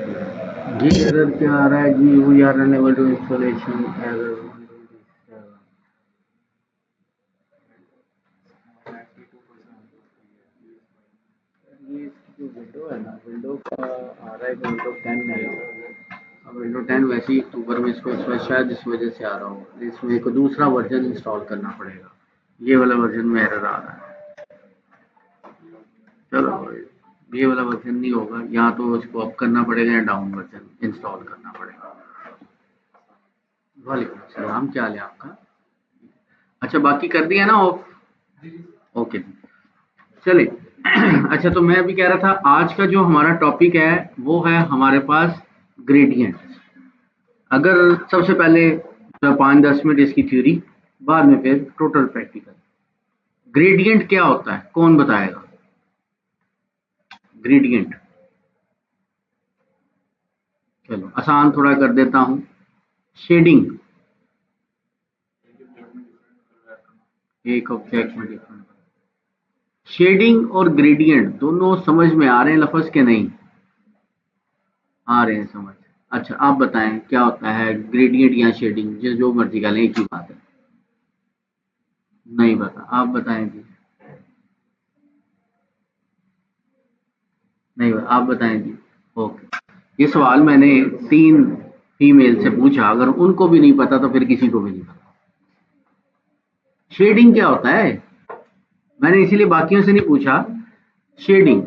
जी error क्या आ रहा है जी? We are unable to installation error. ये इसकी जो विंडो है ना, विंडो का आ रहा है कि विंडो 10 है। अब विंडो 10 वैसे ही अक्टूबर में इसको इस वजह शायद इस वजह से आ रहा हो, इसमें एक दूसरा वर्जन इंस्टॉल करना पड़ेगा। ये वाला वर्जन में एरर आ रहा है। चलो ये वाला वर्जन नहीं होगा, या तो उसको अप करना पड़ेगा या डाउन वर्जन इंस्टॉल करना पड़ेगा। वालेकुम सलाम, क्या हाल है आपका? अच्छा बाकी कर दिया ना ऑफ? ओके जी, चलिए। अच्छा तो मैं अभी कह रहा था आज का जो हमारा टॉपिक है वो है हमारे पास ग्रेडियंट। अगर सबसे पहले 5-10 मिनट इसकी थ्योरी, बाद में फिर टोटल प्रैक्टिकल। ग्रेडियंट क्या होता है, कौन बताएगा? ग्रेडियंट, चलो आसान थोड़ा कर देता हूँ। शेडिंग, एक ऑब्जेक्ट में डिफरेंट। शेडिंग और ग्रेडियंट दोनों समझ में आ रहे हैं लफ्ज के नहीं? आ रहे हैं समझ। अच्छा आप बताएं क्या होता है ग्रेडियंट या शेडिंग, जो मर्जी का लें, एक ही बात है। नहीं पता, आप बताएं जी। नहीं आप बताएं जी। ओके, ये सवाल मैंने 3 फीमेल से पूछा, अगर उनको भी नहीं पता तो फिर किसी को भी नहीं पता। शेडिंग क्या होता है? मैंने इसीलिए बाकियों से नहीं पूछा। शेडिंग,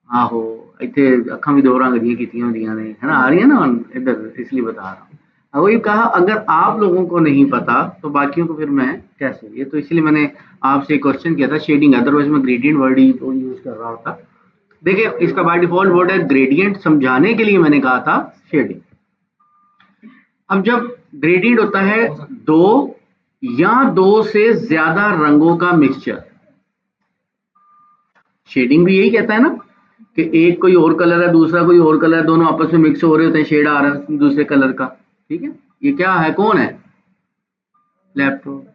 आहो इतने अखा भी 2 रंग दी कीतियां होंदियां ने, है ना, आ रही है ना इधर, इसलिए बता रहा हूँ। अब वही कहा, अगर आप लोगों को नहीं पता तो बाकियों को फिर मैं कैसे, ये तो इसलिए मैंने आपसे क्वेश्चन किया था शेडिंग, अदरवाइज मैं ग्रेडियंट वर्ड ही तो यूज कर रहा होता। देखिए इसका बाय डिफॉल्ट वर्ड है ग्रेडियंट, समझाने के लिए मैंने कहा था शेडिंग। अब जब ग्रेडियंट होता है दो या दो से ज्यादा रंगों का मिक्सचर, शेडिंग भी यही कहता है ना कि एक कोई और कलर है दूसरा कोई और कलर है, दोनों आपस में मिक्स हो रहे होते हैं, शेड आ रहा है दूसरे कलर का। ठीक है, ये क्या है, कौन है? लैपटॉप।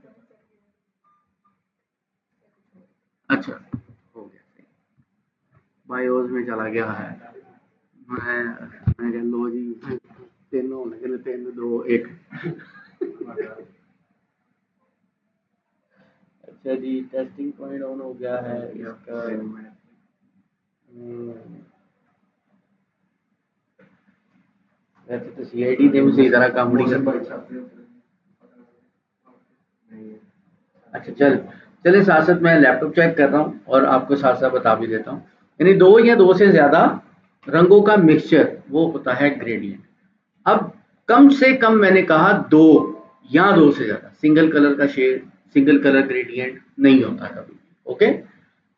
अच्छा हो गया, बायोस में चला गया है। मैं कह लो जी, तीन होने के लिए 3 2 1। अच्छा जी, टेस्टिंग पॉइंट ऑन हो गया है इसका। वैसे तो सीआईडी ने भी सही तरह काम नहीं कर पाया। अच्छा चले साथ साथ मैं लैपटॉप चेक कर रहा हूँ और आपको साथ साथ बता भी देता हूँ। यानी दो या दो से ज्यादा रंगों का मिक्सचर वो होता है ग्रेडियंट। अब कम से कम मैंने कहा दो या दो से ज्यादा, सिंगल कलर का शेड, सिंगल कलर ग्रेडियंट नहीं होता कभी। ओके,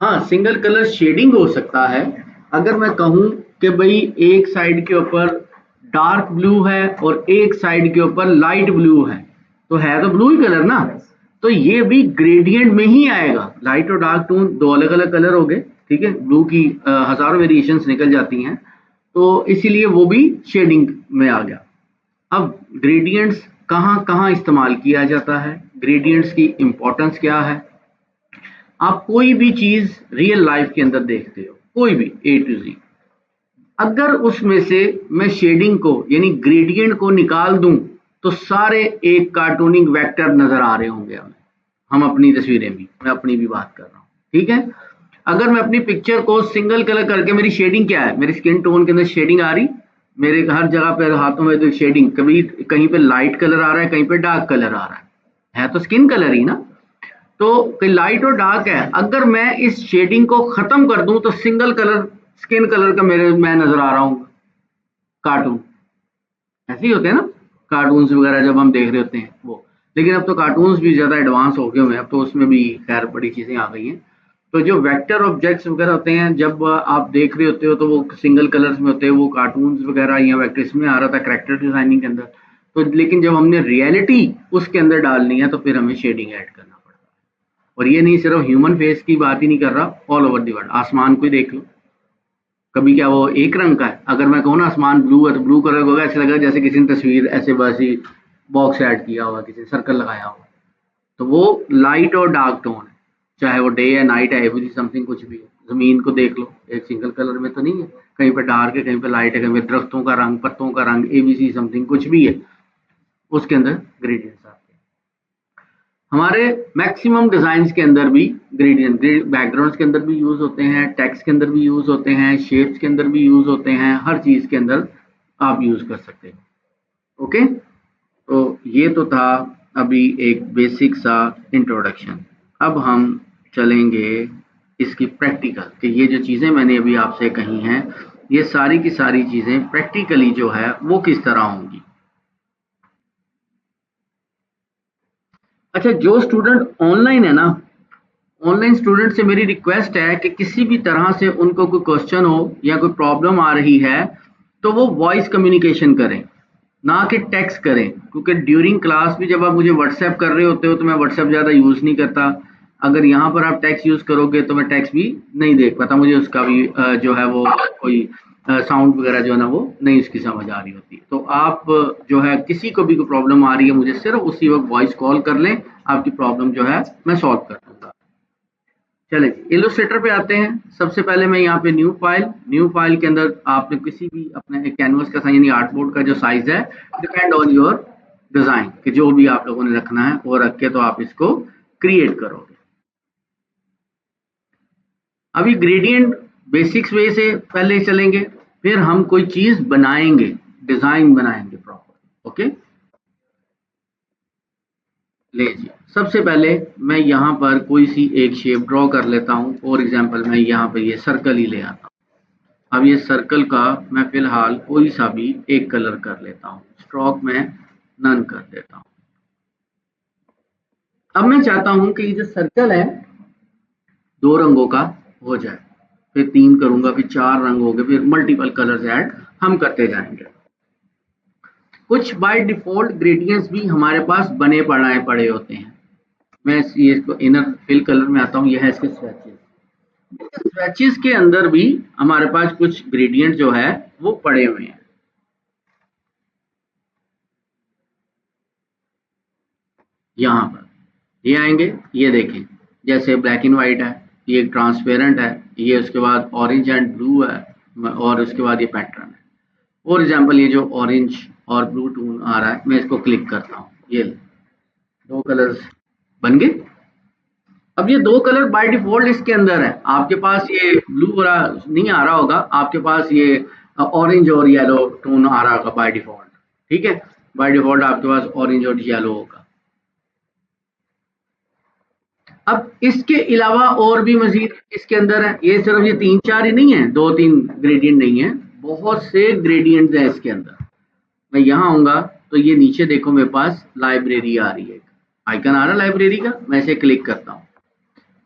हाँ सिंगल कलर शेडिंग हो सकता है। अगर मैं कहूँ कि भाई एक साइड के ऊपर डार्क ब्लू है और एक साइड के ऊपर लाइट ब्लू है तो ब्लू ही कलर ना, तो ये भी ग्रेडियंट में ही आएगा। लाइट और डार्क टोन दो अलग अलग कलर हो गए, ठीक है, ब्लू की हजारों वेरिएशंस निकल जाती हैं, तो इसीलिए वो भी शेडिंग में आ गया। अब ग्रेडियंट्स कहाँ कहाँ इस्तेमाल किया जाता है, ग्रेडियंट्स की इंपॉर्टेंस क्या है? आप कोई भी चीज रियल लाइफ के अंदर देखते हो, कोई भी ए टू जी, अगर उसमें से मैं शेडिंग को यानी ग्रेडियंट को निकाल दूं तो सारे एक कार्टूनिंग वेक्टर नजर आ रहे होंगे हमें। हम अपनी तस्वीरें भी, मैं अपनी भी बात कर रहा हूँ, ठीक है। अगर मैं अपनी पिक्चर को सिंगल कलर करके, मेरी शेडिंग क्या है, मेरी स्किन टोन के अंदर शेडिंग आ रही, मेरे हर जगह पे हाथों में तो शेडिंग, कभी कहीं पे लाइट कलर आ रहा है कहीं पे डार्क कलर आ रहा है तो स्किन कलर ही ना। तो कोई लाइट और डार्क है, अगर मैं इस शेडिंग को खत्म कर दूं तो सिंगल कलर स्किन कलर का मेरे मैं नजर आ रहा हूं। कार्टून ऐसे ही होते हैं ना, कार्टून्स वगैरह जब हम देख रहे होते हैं वो। लेकिन अब तो कार्टून्स भी ज़्यादा एडवांस हो गए हुए हैं, अब तो उसमें भी खैर बड़ी चीज़ें आ गई हैं। तो जो वेक्टर ऑब्जेक्ट्स वगैरह होते हैं जब आप देख रहे होते हो तो वो सिंगल कलर्स में होते हैं, वो कार्टून्स वगैरह या वेक्टर इसमें आ रहा था कैरेक्टर डिजाइनिंग के अंदर। तो लेकिन जब हमने रियलिटी उसके अंदर डालनी है तो फिर हमें शेडिंग ऐड करना पड़ता है। और ये नहीं सिर्फ ह्यूमन फेस की बात ही नहीं कर रहा, ऑल ओवर दी वर्ल्ड, आसमान को ही देख लो, कभी क्या वो एक रंग का है? अगर मैं कहूँ ना आसमान ब्लू है तो ब्लू कलर होगा, ऐसे लगेगा जैसे किसी ने तस्वीर ऐसे बस ही बॉक्स ऐड किया हुआ, किसी ने सर्कल लगाया हुआ। तो वो लाइट और डार्क टोन है, चाहे वो डे है नाइट है एवरी समथिंग कुछ भी है, जमीन को देख लो, एक सिंगल कलर में तो नहीं है, कहीं पे डार्क है, कहीं पे लाइट है, कहीं पे दरख्तों का रंग, पत्तों का रंग, एबीसी समथिंग कुछ भी है, उसके अंदर ग्रेडियंट्स आते हैं। हमारे मैक्सिमम डिजाइन के अंदर भी ग्रेडियंट बैकग्राउंड्स के अंदर भी यूज होते हैं, टेक्स्ट के अंदर भी यूज होते हैं, शेप्स के अंदर भी यूज होते हैं, हर चीज के अंदर आप यूज कर सकते हैं। ओके, तो ये तो था अभी एक बेसिक सा इंट्रोडक्शन। अब हम चलेंगे इसकी प्रैक्टिकल, कि ये जो चीज़ें मैंने अभी आपसे कही हैं, ये सारी की सारी चीज़ें प्रैक्टिकली जो है वो किस तरह होंगी। अच्छा, जो स्टूडेंट ऑनलाइन है ना, ऑनलाइन स्टूडेंट से मेरी रिक्वेस्ट है कि किसी भी तरह से उनको कोई क्वेश्चन हो या कोई प्रॉब्लम आ रही है तो वो वॉइस कम्युनिकेशन करें, ना कि टेक्स्ट करें, क्योंकि ड्यूरिंग क्लास भी जब आप मुझे व्हाट्सएप कर रहे होते हो तो मैं व्हाट्सएप ज़्यादा यूज़ नहीं करता। अगर यहाँ पर आप टेक्स्ट यूज़ करोगे तो मैं टेक्स्ट भी नहीं देख पाता, मुझे उसका भी जो है वो कोई साउंड वगैरह जो है ना वो नहीं उसकी समझ आ रही होती। तो आप जो है किसी को भी कोई प्रॉब्लम आ रही है मुझे सिर्फ उसी वक्त वॉइस कॉल कर लें, आपकी प्रॉब्लम जो है मैं सॉल्व कर दूंगा। चले इलस्ट्रेटर पे आते हैं। सबसे पहले मैं यहाँ पे न्यू फाइल के अंदर आपने किसी भी अपने कैनवस का साइज यानी आर्टबोर्ड का जो साइज है डिपेंड ऑन योर डिजाइन, कि जो भी आप लोगों ने रखना है वो रख के तो आप इसको क्रिएट करोगे। अभी ग्रेडियंट बेसिक्स वे से पहले चलेंगे, फिर हम कोई चीज बनाएंगे, डिजाइन बनाएंगे प्रॉपर। ओके, लीजिए सबसे पहले मैं यहाँ पर कोई सी एक शेप ड्रॉ कर लेता हूँ। फॉर एग्जांपल मैं यहाँ पे ये सर्कल ही ले आता हूँ। अब ये सर्कल का मैं फिलहाल कोई सा भी एक कलर कर लेता हूँ, स्ट्रोक में नन कर देता हूँ। अब मैं चाहता हूँ कि ये जो सर्कल है दो रंगों का हो जाए, फिर तीन करूंगा, फिर चार रंग हो गए, फिर मल्टीपल कलर्स ऐड हम करते जाएंगे। कुछ बाय डिफॉल्ट ग्रेडियंट्स भी हमारे पास बने पड़े होते हैं। मैं ये इसको इनर फिल कलर में आता हूँ, यह है इसके स्वैचेस। स्वैचेस के अंदर भी हमारे पास कुछ ग्रेडियंट जो है वो पड़े हुए हैं। यहाँ पर ये आएंगे, ये देखें, जैसे ब्लैक एंड व्हाइट है, ये ट्रांसपेरेंट है, ये उसके बाद ऑरेंज एंड ब्लू है, और उसके बाद ये पैटर्न है। फॉर एग्जाम्पल ये जो ऑरेंज और ब्लू टोन आ रहा है, मैं इसको क्लिक करता हूँ, ये दो कलर्स बन गए। अब ये दो कलर बाय डिफॉल्ट इसके अंदर है, आपके पास ये ब्लू वाला नहीं आ रहा होगा, आपके पास ये ऑरेंज और येलो टोन आ रहा होगा बाय डिफॉल्ट। ठीक है, बाय डिफॉल्ट आपके पास ऑरेंज और येलो होगा। अब इसके अलावा और भी मजीद इसके अंदर है, ये सिर्फ ये तीन चार ही नहीं है, दो तीन ग्रेडियंट नहीं है, बहुत से ग्रेडियंट हैं इसके अंदर। मैं यहाँ आऊंगा तो ये नीचे देखो मेरे पास लाइब्रेरी आ रही है, आइकन आ रहा है लाइब्रेरी का, मैं इसे क्लिक करता हूँ।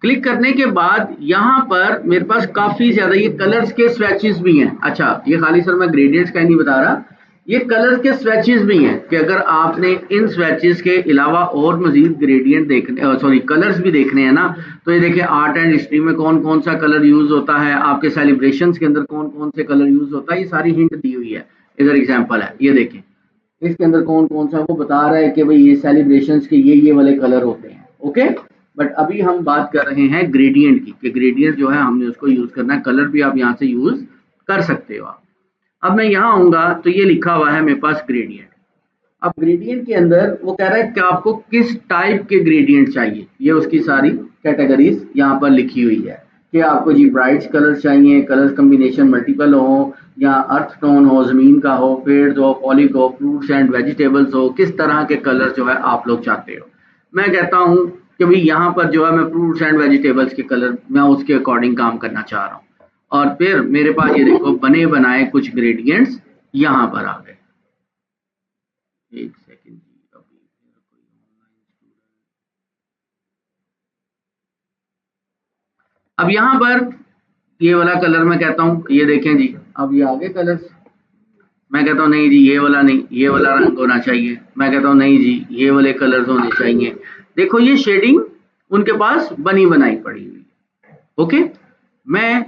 क्लिक करने के बाद यहाँ पर मेरे पास काफी ज्यादा ये कलर्स के स्वैचेस भी हैं। अच्छा, ये खाली सर मैं ग्रेडियंट्स का ही नहीं बता रहा, ये कलर के स्वैचेस भी हैं, कि अगर आपने इन स्वैचेस के अलावा और मजीद ग्रेडियंट देखने, सॉरी कलर्स भी देखने हैं ना, तो ये देखिए आर्ट एंड हिस्ट्री में कौन कौन सा कलर यूज होता है, आपके सेलिब्रेशंस के अंदर कौन कौन से कलर यूज होता है, ये सारी हिंट दी हुई है। इधर एग्जाम्पल है, ये देखें इसके अंदर कौन कौन सा वो बता रहा है कि भाई ये सेलिब्रेशंस के ये वाले कलर होते हैं। ओके, बट अभी हम बात कर रहे हैं ग्रेडियंट की, कि ग्रेडियंट जो है हमने उसको यूज करना है, कलर भी आप यहाँ से यूज कर सकते हो आप। अब मैं यहाँ आऊंगा तो ये लिखा हुआ है मेरे पास ग्रेडियंट। अब ग्रेडियंट के अंदर वो कह रहा है कि आपको किस टाइप के ग्रेडियंट चाहिए, ये उसकी सारी कैटेगरीज यहाँ पर लिखी हुई है, कि आपको जी ब्राइट कलर चाहिए, कलर कम्बिनेशन मल्टीपल हो, या अर्थ टोन हो, जमीन का हो, पेड़ हो, पॉलिक हो, फ्रूट्स एंड वेजिटेबल्स हो, किस तरह के कलर जो है आप लोग चाहते हो। मैं कहता हूँ कि भाई यहाँ पर जो है मैं फ्रूट्स एंड वेजिटेबल्स के कलर मैं उसके अकॉर्डिंग काम करना चाह रहा हूँ। और फिर मेरे पास ये देखो बने बनाए कुछ ग्रेडियंट्स यहाँ पर आ गए। एक सेकंड जी, अभी मेरा कोई ऑनलाइन स्टूडेंट, अब यहाँ पर ये वाला कलर मैं कहता हूँ, ये देखें जी, अब ये आगे कलर्स, मैं कहता हूँ नहीं जी ये वाला नहीं, ये वाला रंग होना चाहिए, मैं कहता हूँ नहीं जी ये वाले कलर्स होने चाहिए। देखो ये शेडिंग उनके पास बनी बनाई पड़ी हुई है। ओके, मैं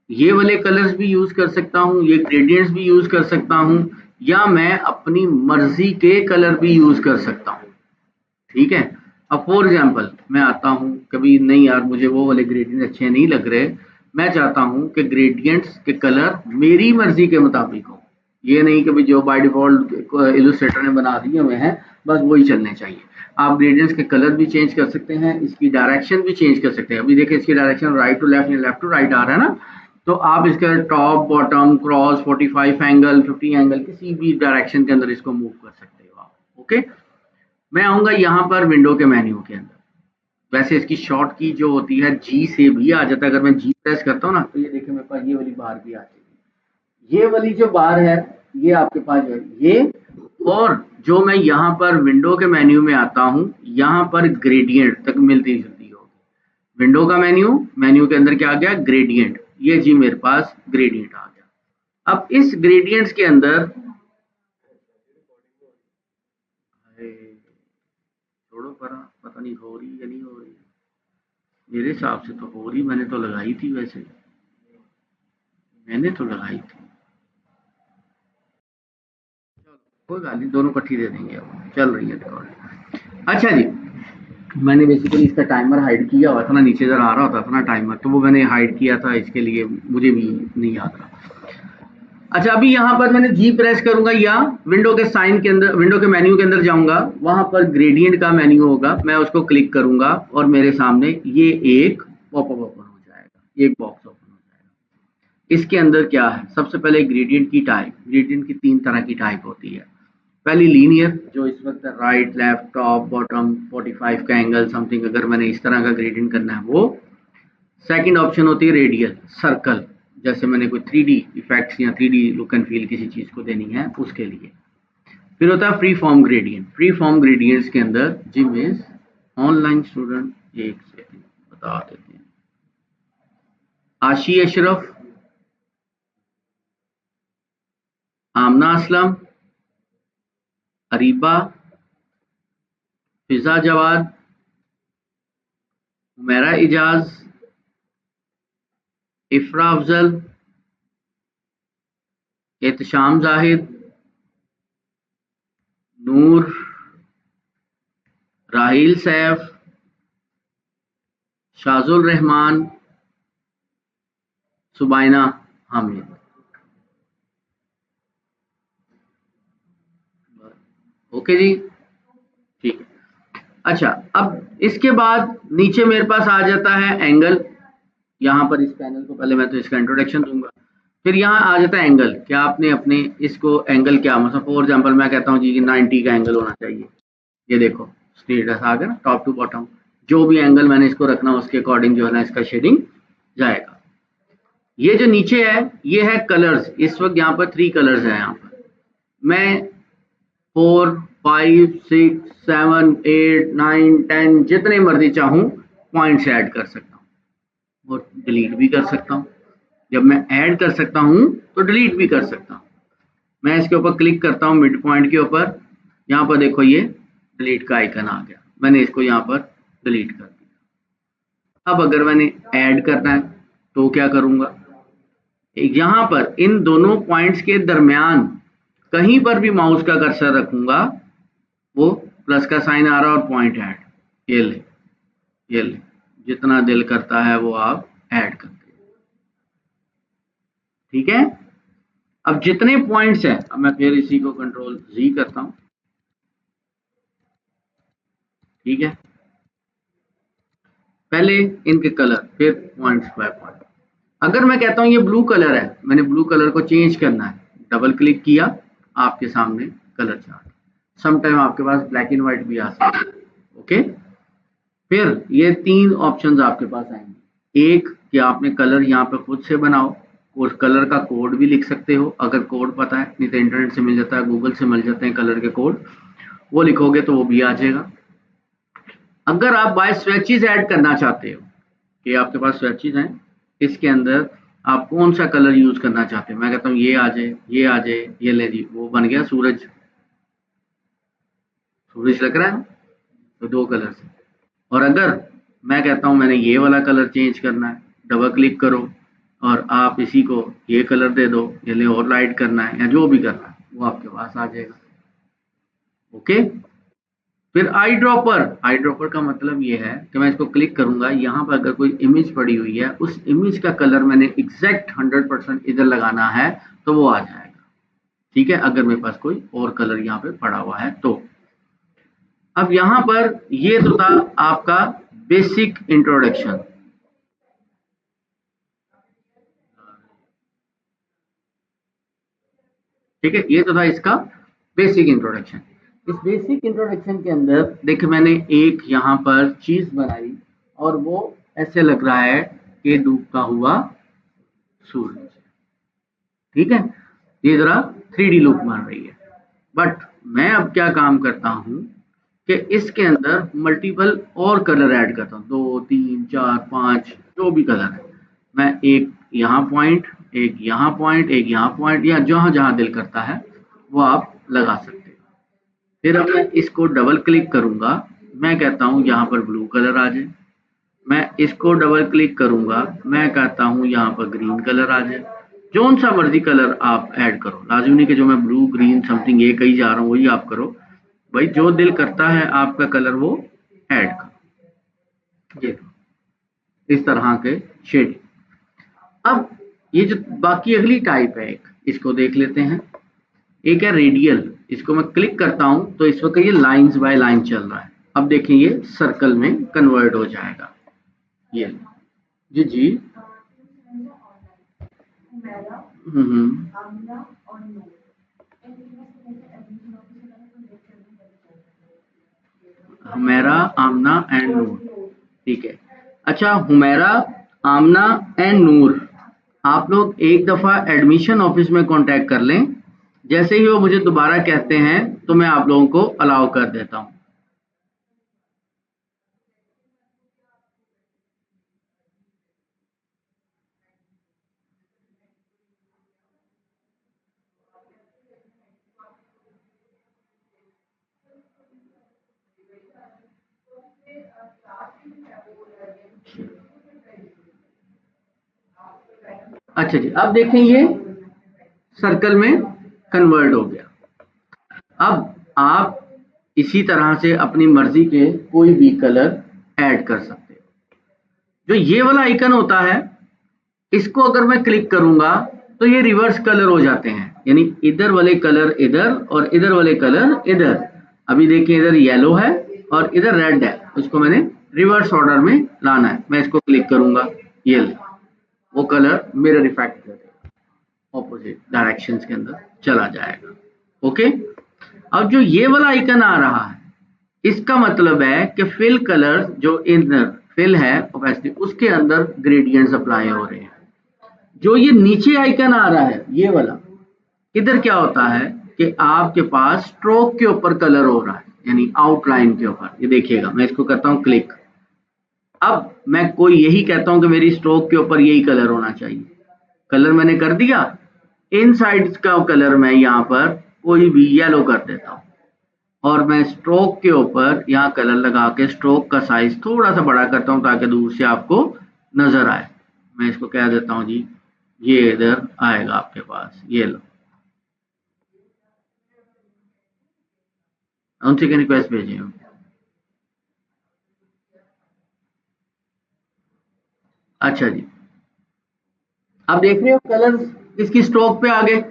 ये वाले कलर्स भी यूज कर सकता हूँ, ये ग्रेडियंट्स भी यूज कर सकता हूँ, या मैं अपनी मर्जी के कलर भी यूज कर सकता हूँ। ठीक है, अब फॉर एग्जाम्पल मैं आता हूँ, कभी नहीं यार मुझे वो वाले ग्रेडियंट अच्छे नहीं लग रहे, मैं चाहता हूं कि ग्रेडियंट्स के कलर मेरी मर्जी के मुताबिक हो, ये नहीं कि भाई जो बाय डिफॉल्ट इलस्ट्रेटर ने बना दिए हुए हैं बस वही चलने चाहिए। आप ग्रेडियंट्स के कलर भी चेंज कर सकते हैं, इसकी डायरेक्शन भी चेंज कर सकते हैं। अभी देखिए इसकी डायरेक्शन राइट टू लेफ्ट या लेफ्ट टू राइट आ रहा है ना, तो आप इसका top bottom cross 45 angle 50 angle किसी भी डायरेक्शन के अंदर इसको मूव कर सकते हो आप। ओके, मैं आऊंगा यहाँ पर विंडो के मेन्यू के अंदर। वैसे इसकी शॉर्ट की जो होती है जी से भी आ जाता है, अगर मैं जी प्रेस करता हूँ ना तो ये देखिए मेरे पास ये वाली बार भी आ जाएगी। ये वाली जो बार है ये आपके पास जो है ये, और जो मैं यहाँ पर विंडो के मेन्यू में आता हूँ यहाँ पर ग्रेडियंट तक मिलती जुलती होगी। विंडो का मेन्यू, मेन्यू के अंदर क्या आ गया, ग्रेडियंट, ये जी मेरे पास ग्रेडियंट आ गया। अब इस ग्रेडियंट्स के अंदर छोड़ो पता नहीं हो रही या नहीं हो रही, मेरे हिसाब से तो हो रही, मैंने तो लगाई थी, वैसे मैंने तो लगाई थी। कोई बात नहीं, दोनों इकट्ठी दे देंगे, अब चल रही है रिकॉर्ड। अच्छा जी, मैंने बेसिकली इसका टाइमर हाइड किया हुआ था ना, नीचे जरा आ रहा होता था ना टाइमर, तो वो मैंने हाइड किया था, इसके लिए मुझे भी नहीं याद रहा। अच्छा, अभी यहाँ पर मैंने जी प्रेस करूंगा या विंडो के साइन के अंदर, विंडो के मेन्यू के अंदर जाऊंगा, वहां पर ग्रेडियंट का मेन्यू होगा, मैं उसको क्लिक करूंगा और मेरे सामने ये एक पॉपअप ओपन हो जाएगा, एक बॉक्स ओपन हो जाएगा। इसके अंदर क्या है, सबसे पहले ग्रेडियंट की टाइप, ग्रेडियंट की 3 तरह की टाइप होती है। पहली लीनियर, जो इस वक्त राइट लेफ्ट टॉप बॉटम 45 का एंगल समथिंग, अगर मैंने इस तरह का ग्रेडियंट करना है वो। सेकंड ऑप्शन होती है रेडियल, सर्कल, जैसे मैंने कोई 3D इफेक्ट्स या 3D लुक एंड फील किसी चीज को देनी है उसके लिए। फिर होता है free form gradient. Free form gradients के अंदर जिम इज ऑनलाइन स्टूडेंट, एक सेकंड बता देते हैं, आशी अशरफ, आमना असलम, अरीबा, फिजा जवाद, हुमैरा इजाज, इफ्रा अफजल, एहतशाम जाहिद, नूर, राहिल सैफ, शाजुल रहमान, सुबाइना हामिद। ओके जी, ठीक है। अच्छा, अब इसके बाद नीचे मेरे पास आ जाता है एंगल। यहाँ पर इस पैनल को पहले मैं तो इसका इंट्रोडक्शन दूंगा, फिर यहाँ आ जाता है एंगल। क्या आपने अपने इसको एंगल क्या, मतलब फॉर एग्जांपल मैं कहता हूँ जी कि 90 का एंगल होना चाहिए, ये देखो स्ट्रेट आ गया ना टॉप टू बॉटम, जो भी एंगल मैंने इसको रखना उसके अकॉर्डिंग जो है ना इसका शेडिंग जाएगा। ये जो नीचे है ये है कलर्स। इस वक्त यहाँ पर 3 कलर्स है। यहाँ पर मैं 4 5 6 7 8 9 10 जितने मर्जी चाहूँ पॉइंट्स ऐड कर सकता हूँ और डिलीट भी कर सकता हूँ। जब मैं ऐड कर सकता हूँ तो डिलीट भी कर सकता हूँ। मैं इसके ऊपर क्लिक करता हूँ मिड पॉइंट के ऊपर, यहाँ पर देखो ये डिलीट का आइकन आ गया, मैंने इसको यहाँ पर डिलीट कर दिया। अब अगर मैंने ऐड करना है तो क्या करूँगा, यहाँ पर इन दोनों पॉइंट्स के दरमियान कहीं पर भी माउस का कर्सर रखूंगा, वो प्लस का साइन आ रहा और पॉइंट ऐड, ये ले, ये ले, जितना दिल करता है वो आप ऐड करते हैं। ठीक है, अब जितने पॉइंट्स हैं, अब मैं फिर इसी को कंट्रोल जी करता हूं। ठीक है, पहले इनके कलर, फिर पॉइंट्स बाय पॉइंट। अगर मैं कहता हूं ये ब्लू कलर है, मैंने ब्लू कलर को चेंज करना है, डबल क्लिक किया, आपके सामने कलर चार्ट। समटाइम आपके पास ब्लैक एंड व्हाइट भी आ सकता है। ओके, फिर ये 3 ऑप्शंस आपके पास आएंगे। एक कि आपने कलर यहाँ पे खुद से बनाओ, उस कलर का कोड भी लिख सकते हो अगर कोड पता है, नहीं तो इंटरनेट से मिल जाता है, गूगल से मिल जाते हैं कलर के कोड, वो लिखोगे तो वो भी आ जाएगा। अगर आप बाय स्वेचेस ऐड करना चाहते हो कि आपके पास स्वेचेस हैं, इसके अंदर आप कौन सा कलर यूज करना चाहते हो, मैं कहता हूँ ये आ जाए, ये आ जाए, ये ले जी, वो बन गया सूरज। सूरज लग रहा है, तो 2 कलर से। और अगर मैं कहता हूं मैंने ये वाला कलर चेंज करना है, डबल क्लिक करो और आप इसी को ये कलर दे दो, या और लाइट करना है या जो भी करना है वो आपके पास आ जाएगा। ओके, फिर आई ड्रॉपर का मतलब ये है कि मैं इसको क्लिक करूंगा, यहाँ पर अगर कोई इमेज पड़ी हुई है उस इमेज का कलर मैंने एग्जैक्ट 100% इधर लगाना है तो वो आ जाएगा। ठीक है, अगर मेरे पास कोई और कलर यहाँ पे पड़ा हुआ है तो। अब यहाँ पर ये तो था आपका बेसिक इंट्रोडक्शन। ठीक है, ये तो था इसका बेसिक इंट्रोडक्शन। इस बेसिक इंट्रोडक्शन के अंदर देखिए मैंने एक यहाँ पर चीज बनाई और वो ऐसे लग रहा है कि डूबता हुआ सूरज। ठीक है, ये जरा 3D लुक बन रही है। बट मैं अब क्या काम करता हूँ कि इसके अंदर मल्टीपल और कलर ऐड करता हूँ, 2 3 4 5 जो भी कलर है। मैं एक यहाँ पॉइंट, एक यहाँ पॉइंट, एक यहाँ पॉइंट, या जहाँ जहाँ दिल करता है वो आप लगा सकते हैं। फिर अब मैं इसको डबल क्लिक करूंगा, मैं कहता हूँ यहाँ पर ब्लू कलर आ जाए। मैं इसको डबल क्लिक करूंगा, मैं कहता हूँ यहाँ पर ग्रीन कलर आ जाए। जोन सा मर्जी कलर आप ऐड करो, लाजमी नहीं कि जो मैं ब्लू ग्रीन समथिंग ये कही जा रहा हूँ वही आप करो। भाई जो दिल करता है आपका कलर वो ऐड करो। ये इस तरह के शेड। अब ये जो बाकी अगली टाइप है, एक इसको देख लेते हैं। एक है रेडियल, इसको मैं क्लिक करता हूं तो इस वक्त ये लाइंस बाय लाइन चल रहा है। अब देखें ये सर्कल में कन्वर्ट हो जाएगा। ये जी जी। हुमैरा, आमना एंड नूर। ठीक है, अच्छा हुमैरा, आमना एंड नूर, आप लोग एक दफ़ा एडमिशन ऑफिस में कांटेक्ट कर लें। जैसे ही वो मुझे दोबारा कहते हैं तो मैं आप लोगों को अलाउ कर देता हूँ। अच्छा जी, अब देखें ये सर्कल में कन्वर्ट हो गया। अब आप इसी तरह से अपनी मर्जी के कोई भी कलर ऐड कर सकते हो। जो ये वाला आइकन होता है इसको अगर मैं क्लिक करूंगा तो ये रिवर्स कलर हो जाते हैं, यानी इधर वाले कलर इधर और इधर वाले कलर इधर। अभी देखिए इधर येलो है और इधर रेड है, उसको मैंने रिवर्स ऑर्डर में लाना है। मैं इसको क्लिक करूंगा, ये वो कलर मिरर इफेक्ट कर ऑपोजिट डायरेक्शंस के अंदर चला जाएगा। ओके, अब जो ये वाला आइकन आ रहा है इसका मतलब है कि फिल कलर जो इनर फिल है ओपेसिटी उसके अंदर ग्रेडियंट्स अप्लाई हो रहे हैं। जो ये नीचे आइकन आ रहा है ये वाला, इधर क्या होता है कि आपके पास स्ट्रोक के ऊपर कलर हो रहा है, यानी आउटलाइन के ऊपर। ये देखिएगा मैं इसको करता हूं क्लिक। अब मैं कोई यही कहता हूं कि मेरी स्ट्रोक के ऊपर यही कलर होना चाहिए, कलर मैंने कर दिया। इन साइड का कलर मैं यहाँ पर कोई भी येलो कर देता हूँ और मैं स्ट्रोक के ऊपर यहाँ कलर लगा के स्ट्रोक का साइज थोड़ा सा बड़ा करता हूँ ताकि दूर से आपको नजर आए। मैं इसको कह देता हूँ जी, ये इधर आएगा आपके पास, ये लो। उनसे क्या रिक्वेस्ट भेजे हो? अच्छा जी, अब देख रहे हो कलर इसकी स्ट्रोक पे आ गए।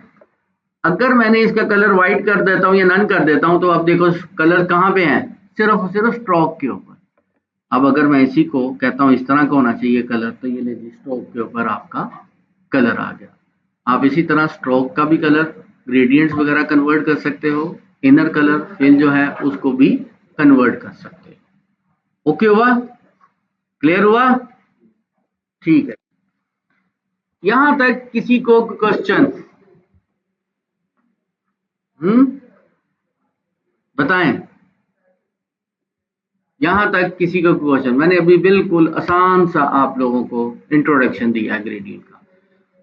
अगर मैंने इसका कलर व्हाइट कर देता हूँ या नन कर देता हूँ तो आप देखो कलर कहाँ पे है, सिर्फ और सिर्फ स्ट्रोक के ऊपर। अब अगर मैं इसी को कहता हूँ इस तरह का होना चाहिए कलर, तो ये लीजिए स्ट्रोक के ऊपर आपका कलर आ गया। आप इसी तरह स्ट्रोक का भी कलर ग्रेडियंट्स वगैरह कन्वर्ट कर सकते हो, इनर कलर फिल जो है उसको भी कन्वर्ट कर सकते हो। ओके हुआ, क्लियर हुआ? ठीक है, यहां तक किसी को क्वेश्चन? बताएं, यहां तक किसी का क्वेश्चन? मैंने अभी बिल्कुल आसान सा आप लोगों को इंट्रोडक्शन दिया है ग्रेडियंट का,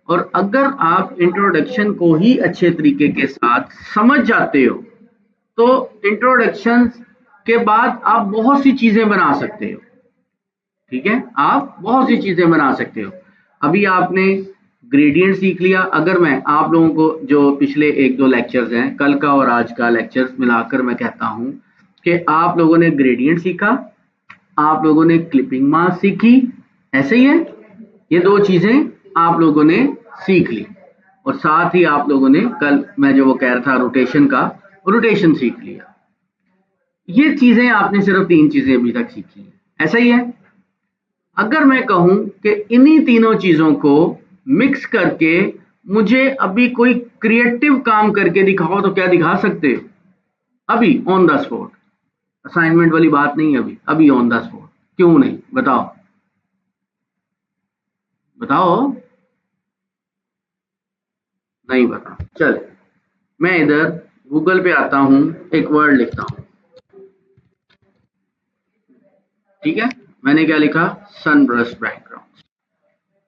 और अगर आप इंट्रोडक्शन को ही अच्छे तरीके के साथ समझ जाते हो तो इंट्रोडक्शन के बाद आप बहुत सी चीजें बना सकते हो। ठीक है, आप बहुत सी चीजें बना सकते हो। अभी आपने ग्रेडियंट सीख लिया। अगर मैं आप लोगों को जो पिछले एक दो लेक्चर्स हैं, कल का और आज का लेक्चर्स मिलाकर मैं कहता हूं कि आप लोगों ने ग्रेडियंट सीखा, आप लोगों ने क्लिपिंग मास सीखी, ऐसे ही है। ये दो चीजें आप लोगों ने सीख ली और साथ ही आप लोगों ने कल मैं जो वो कह रहा था रोटेशन का, रोटेशन सीख लिया। ये चीजें आपने सिर्फ 3 चीजें अभी तक सीखी हैं, ऐसा ही है। अगर मैं कहूं कि इन्हीं तीनों चीजों को मिक्स करके मुझे अभी कोई क्रिएटिव काम करके दिखाओ तो क्या दिखा सकते हो? अभी ऑन द स्पॉट, असाइनमेंट वाली बात नहीं है, अभी अभी ऑन द स्पॉट क्यों नहीं? बताओ बताओ। नहीं बता, चल मैं इधर गूगल पे आता हूं, एक वर्ड लिखता हूं, ठीक है। मैंने क्या लिखा? सनब्रश बैकग्राउंड।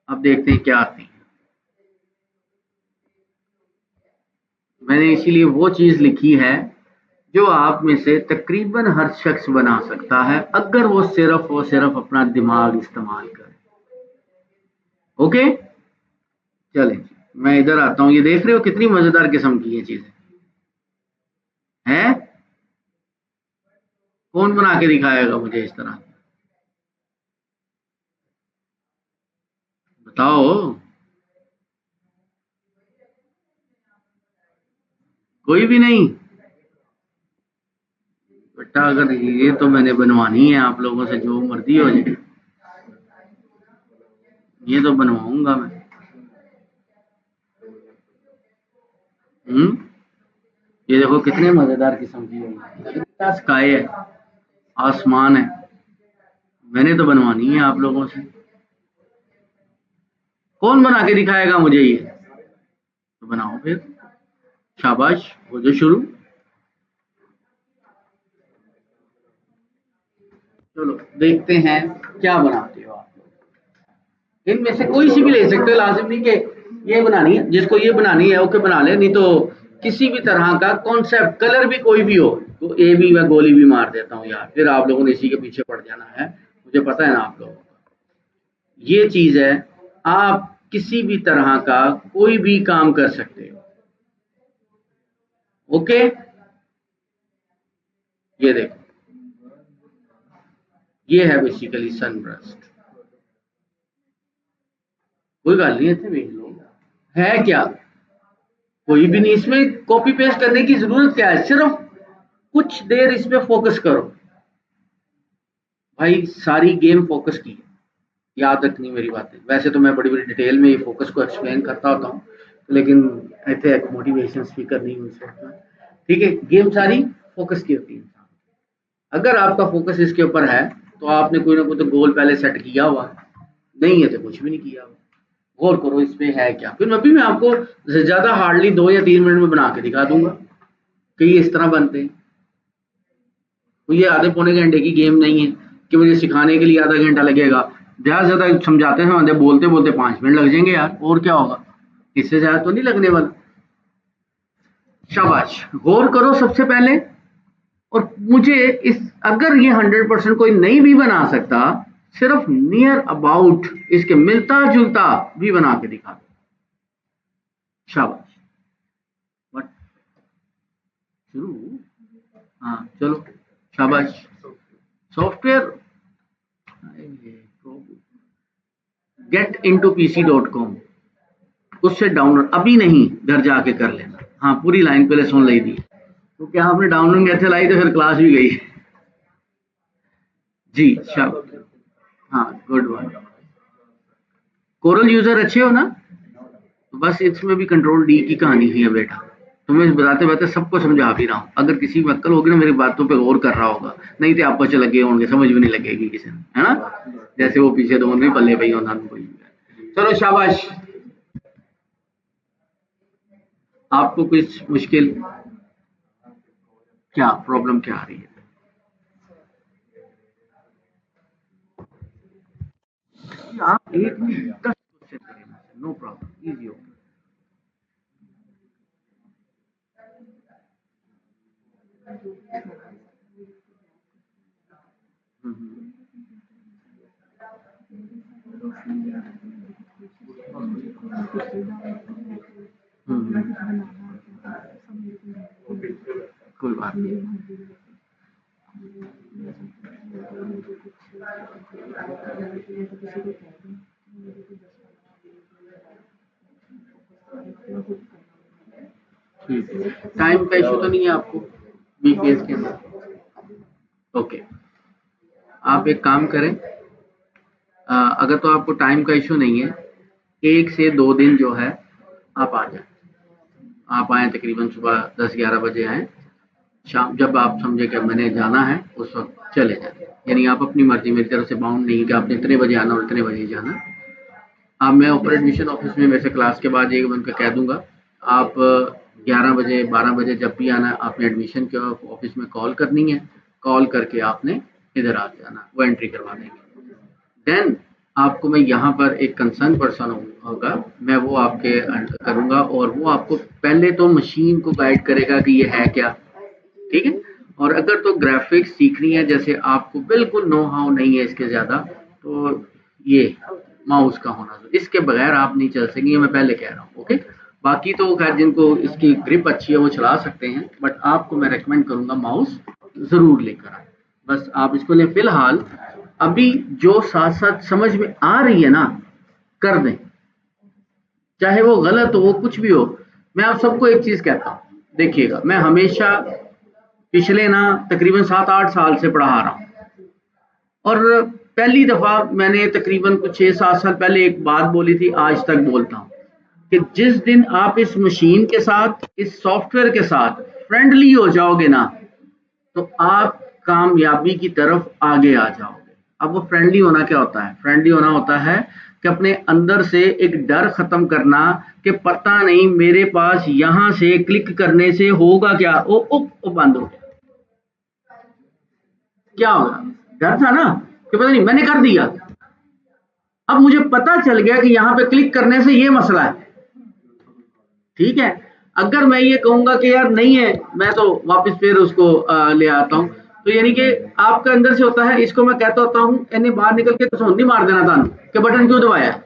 अब देखते हैं क्या आती है। मैंने इसीलिए वो चीज लिखी है जो आप में से तकरीबन हर शख्स बना सकता है अगर वो सिर्फ अपना दिमाग इस्तेमाल करे। ओके, चलें जी, मैं इधर आता हूँ। ये देख रहे हो कितनी मजेदार किस्म की ये चीजें हैं? कौन बना के दिखाएगा मुझे इस तरह? बताओ। कोई भी नहीं? बेटा अगर ये तो मैंने बनवानी है आप लोगों से, जो मर्जी हो जाए, ये तो बनवाऊंगा मैं। हम्म, ये देखो कितने मजेदार किस्म की है, स्काई है, आसमान है। मैंने तो बनवानी है आप लोगों से। कौन बना के दिखाएगा मुझे ये? तो बनाओ फिर, शाबाश, हो जो शुरू। चलो देखते हैं क्या बनाते हो आप लोग। इनमें से कोई सी भी ले सकते हो, लाजिम नहीं कि ये बनानी है। जिसको ये बनानी है ओके बना ले, नहीं तो किसी भी तरह का कॉन्सेप्ट, कलर भी कोई भी हो। तो ए भी मैं गोली भी मार देता हूँ यार, फिर आप लोगों ने इसी के पीछे पड़ जाना है, मुझे पता है ना आप लोगों को। ये चीज है, आप किसी भी तरह का कोई भी काम कर सकते हो। ओके, ये देखो, ये है बेसिकली सनब्रस्ट। कोई गल नहीं, इतने देख लो, है क्या? कोई भी नहीं, इसमें कॉपी पेस्ट करने की जरूरत क्या है? सिर्फ कुछ देर इस पे फोकस करो भाई, सारी गेम फोकस की है। याद रखनी मेरी बातें। वैसे तो मैं बड़ी बड़ी डिटेल में ये फोकस को एक्सप्लेन करता होता हूँ, लेकिन ऐसे एक मोटिवेशन स्पीकर नहीं हूँ इस वक्त में। ठीक है, गेम सारी फोकस की होती है। अगर आपका फोकस इसके ऊपर है तो आपने कोई ना कोई तो गोल पहले सेट किया हुआ है, नहीं है तो कुछ भी नहीं किया हुआ। गौर करो इस पे है क्या, फिर अभी मैं आपको ज्यादा हार्डली 2 या 3 मिनट में बना के दिखा दूंगा कि ये इस तरह बनते हैं। तो ये आधे पौने घंटे की गेम नहीं है कि मुझे सिखाने के लिए आधा घंटा लगेगा। ज़्यादा से ज़्यादा समझाते हैं बोलते बोलते 5 मिनट लग जाएंगे यार, और क्या होगा? इससे ज़्यादा तो नहीं लगने वाला। शाबाश, गौर करो सबसे पहले। और मुझे इस, अगर ये 100% कोई नहीं भी बना सकता, सिर्फ नियर अबाउट इसके मिलता जुलता भी बना के दिखा दो। शाबाश, बट शुरू, हाँ चलो, शाबाश। सॉफ्टवेयर getintoPC.com, उससे डाउनलोड अभी नहीं, घर जाके कर लेना। हाँ, पूरी लाइन पहले सुन ली थी तो क्या आपने डाउनलोड कैसे लाई, तो फिर क्लास भी गई। जी, शाबाश, हाँ गुड वन। कोरल यूजर अच्छे हो ना? तो बस इसमें भी कंट्रोल डी की कहानी ही है बेटा। तुम्हें बताते बताते सबको समझा भी रहा हूँ। अगर किसी में अक्ल होगी ना, मेरी बातों पे गौर कर रहा होगा, नहीं तो आपस लगे होंगे, समझ भी नहीं लगेगी किसी ने, है ना? जैसे वो पीछे दो नहीं पल्ले पई होना कोई। चलो शाबाश। आपको कुछ मुश्किल, क्या प्रॉब्लम क्या आ रही है? आप एक में 10 क्वेश्चन करें, नो प्रॉब्लम, इजी होगा। हम्म, हम्म, कोई बात नहीं। ठीक है, टाइम का इशू तो नहीं है आपको बीपीएस के अंदर? ओके, आप एक काम करें, अगर तो आपको टाइम का इशू नहीं है, 1 से 2 दिन जो है आप आ जाएं। आप आएँ तकरीबन सुबह 10-11 बजे आएँ, शाम जब आप समझे कि मैंने जाना है उस वक़्त चले जाएँ। यानी आप अपनी मर्ज़ी, मेरी तरफ से बाउंड नहीं कि आपने इतने बजे आना और इतने बजे ही जाना। अब मैं ऊपर एडमिशन ऑफिस में वैसे क्लास के बाद ये उनका कह दूँगा, आप 11 बजे 12 बजे जब भी आना है आपने एडमिशन के ऑफिस में कॉल करनी है, कॉल करके आपने इधर आ जाना, वो एंट्री करवा देंगे। देन आपको मैं यहाँ पर एक कंसर्न पर्सन होगा, मैं वो आपके करूँगा और वो आपको पहले तो मशीन को गाइड करेगा कि ये है क्या, ठीक है? और अगर तो ग्राफिक्स सीखनी है, जैसे आपको बिल्कुल नो हाउ नहीं है इसके ज़्यादा, तो ये माउस का होना, तो इसके बगैर आप नहीं चल सकेंगे, मैं पहले कह रहा हूँ, ओके? बाकी तो खैर जिनको इसकी ग्रिप अच्छी है वो चला सकते हैं, बट आपको मैं रेकमेंड करूँगा माउस ज़रूर लेकर आए। बस आप इसको लें, फिलहाल अभी जो साथ साथ समझ में आ रही है ना, कर दें, चाहे वो गलत हो, वो कुछ भी हो। मैं आप सबको एक चीज़ कहता हूँ, देखिएगा, मैं हमेशा पिछले ना तकरीबन 7-8 साल से पढ़ा रहा हूँ, और पहली दफ़ा मैंने तकरीबन कुछ 6-7 साल पहले एक बात बोली थी, आज तक बोलता हूँ कि जिस दिन आप इस मशीन के साथ, इस सॉफ्टवेयर के साथ फ्रेंडली हो जाओगे ना, तो आप कामयाबी की तरफ आगे आ जाओगे। अब वो फ्रेंडली होना क्या होता है? फ्रेंडली होना होता है कि अपने अंदर से एक डर खत्म करना कि पता नहीं मेरे पास यहाँ से क्लिक करने से होगा क्या, ओ बंद हो गया, क्या होगा? डर था ना कि पता नहीं, मैंने कर दिया, अब मुझे पता चल गया कि यहाँ पे क्लिक करने से ये मसला है, ठीक है? अगर मैं ये कहूंगा कि यार नहीं है, मैं तो वापस फिर उसको ले आता हूँ, तो यानी कि आपके अंदर से होता है, इसको मैं कहता होता हूँ इन्हें बाहर निकल के कसौंधी मार देना था कि बटन क्यों दबाया,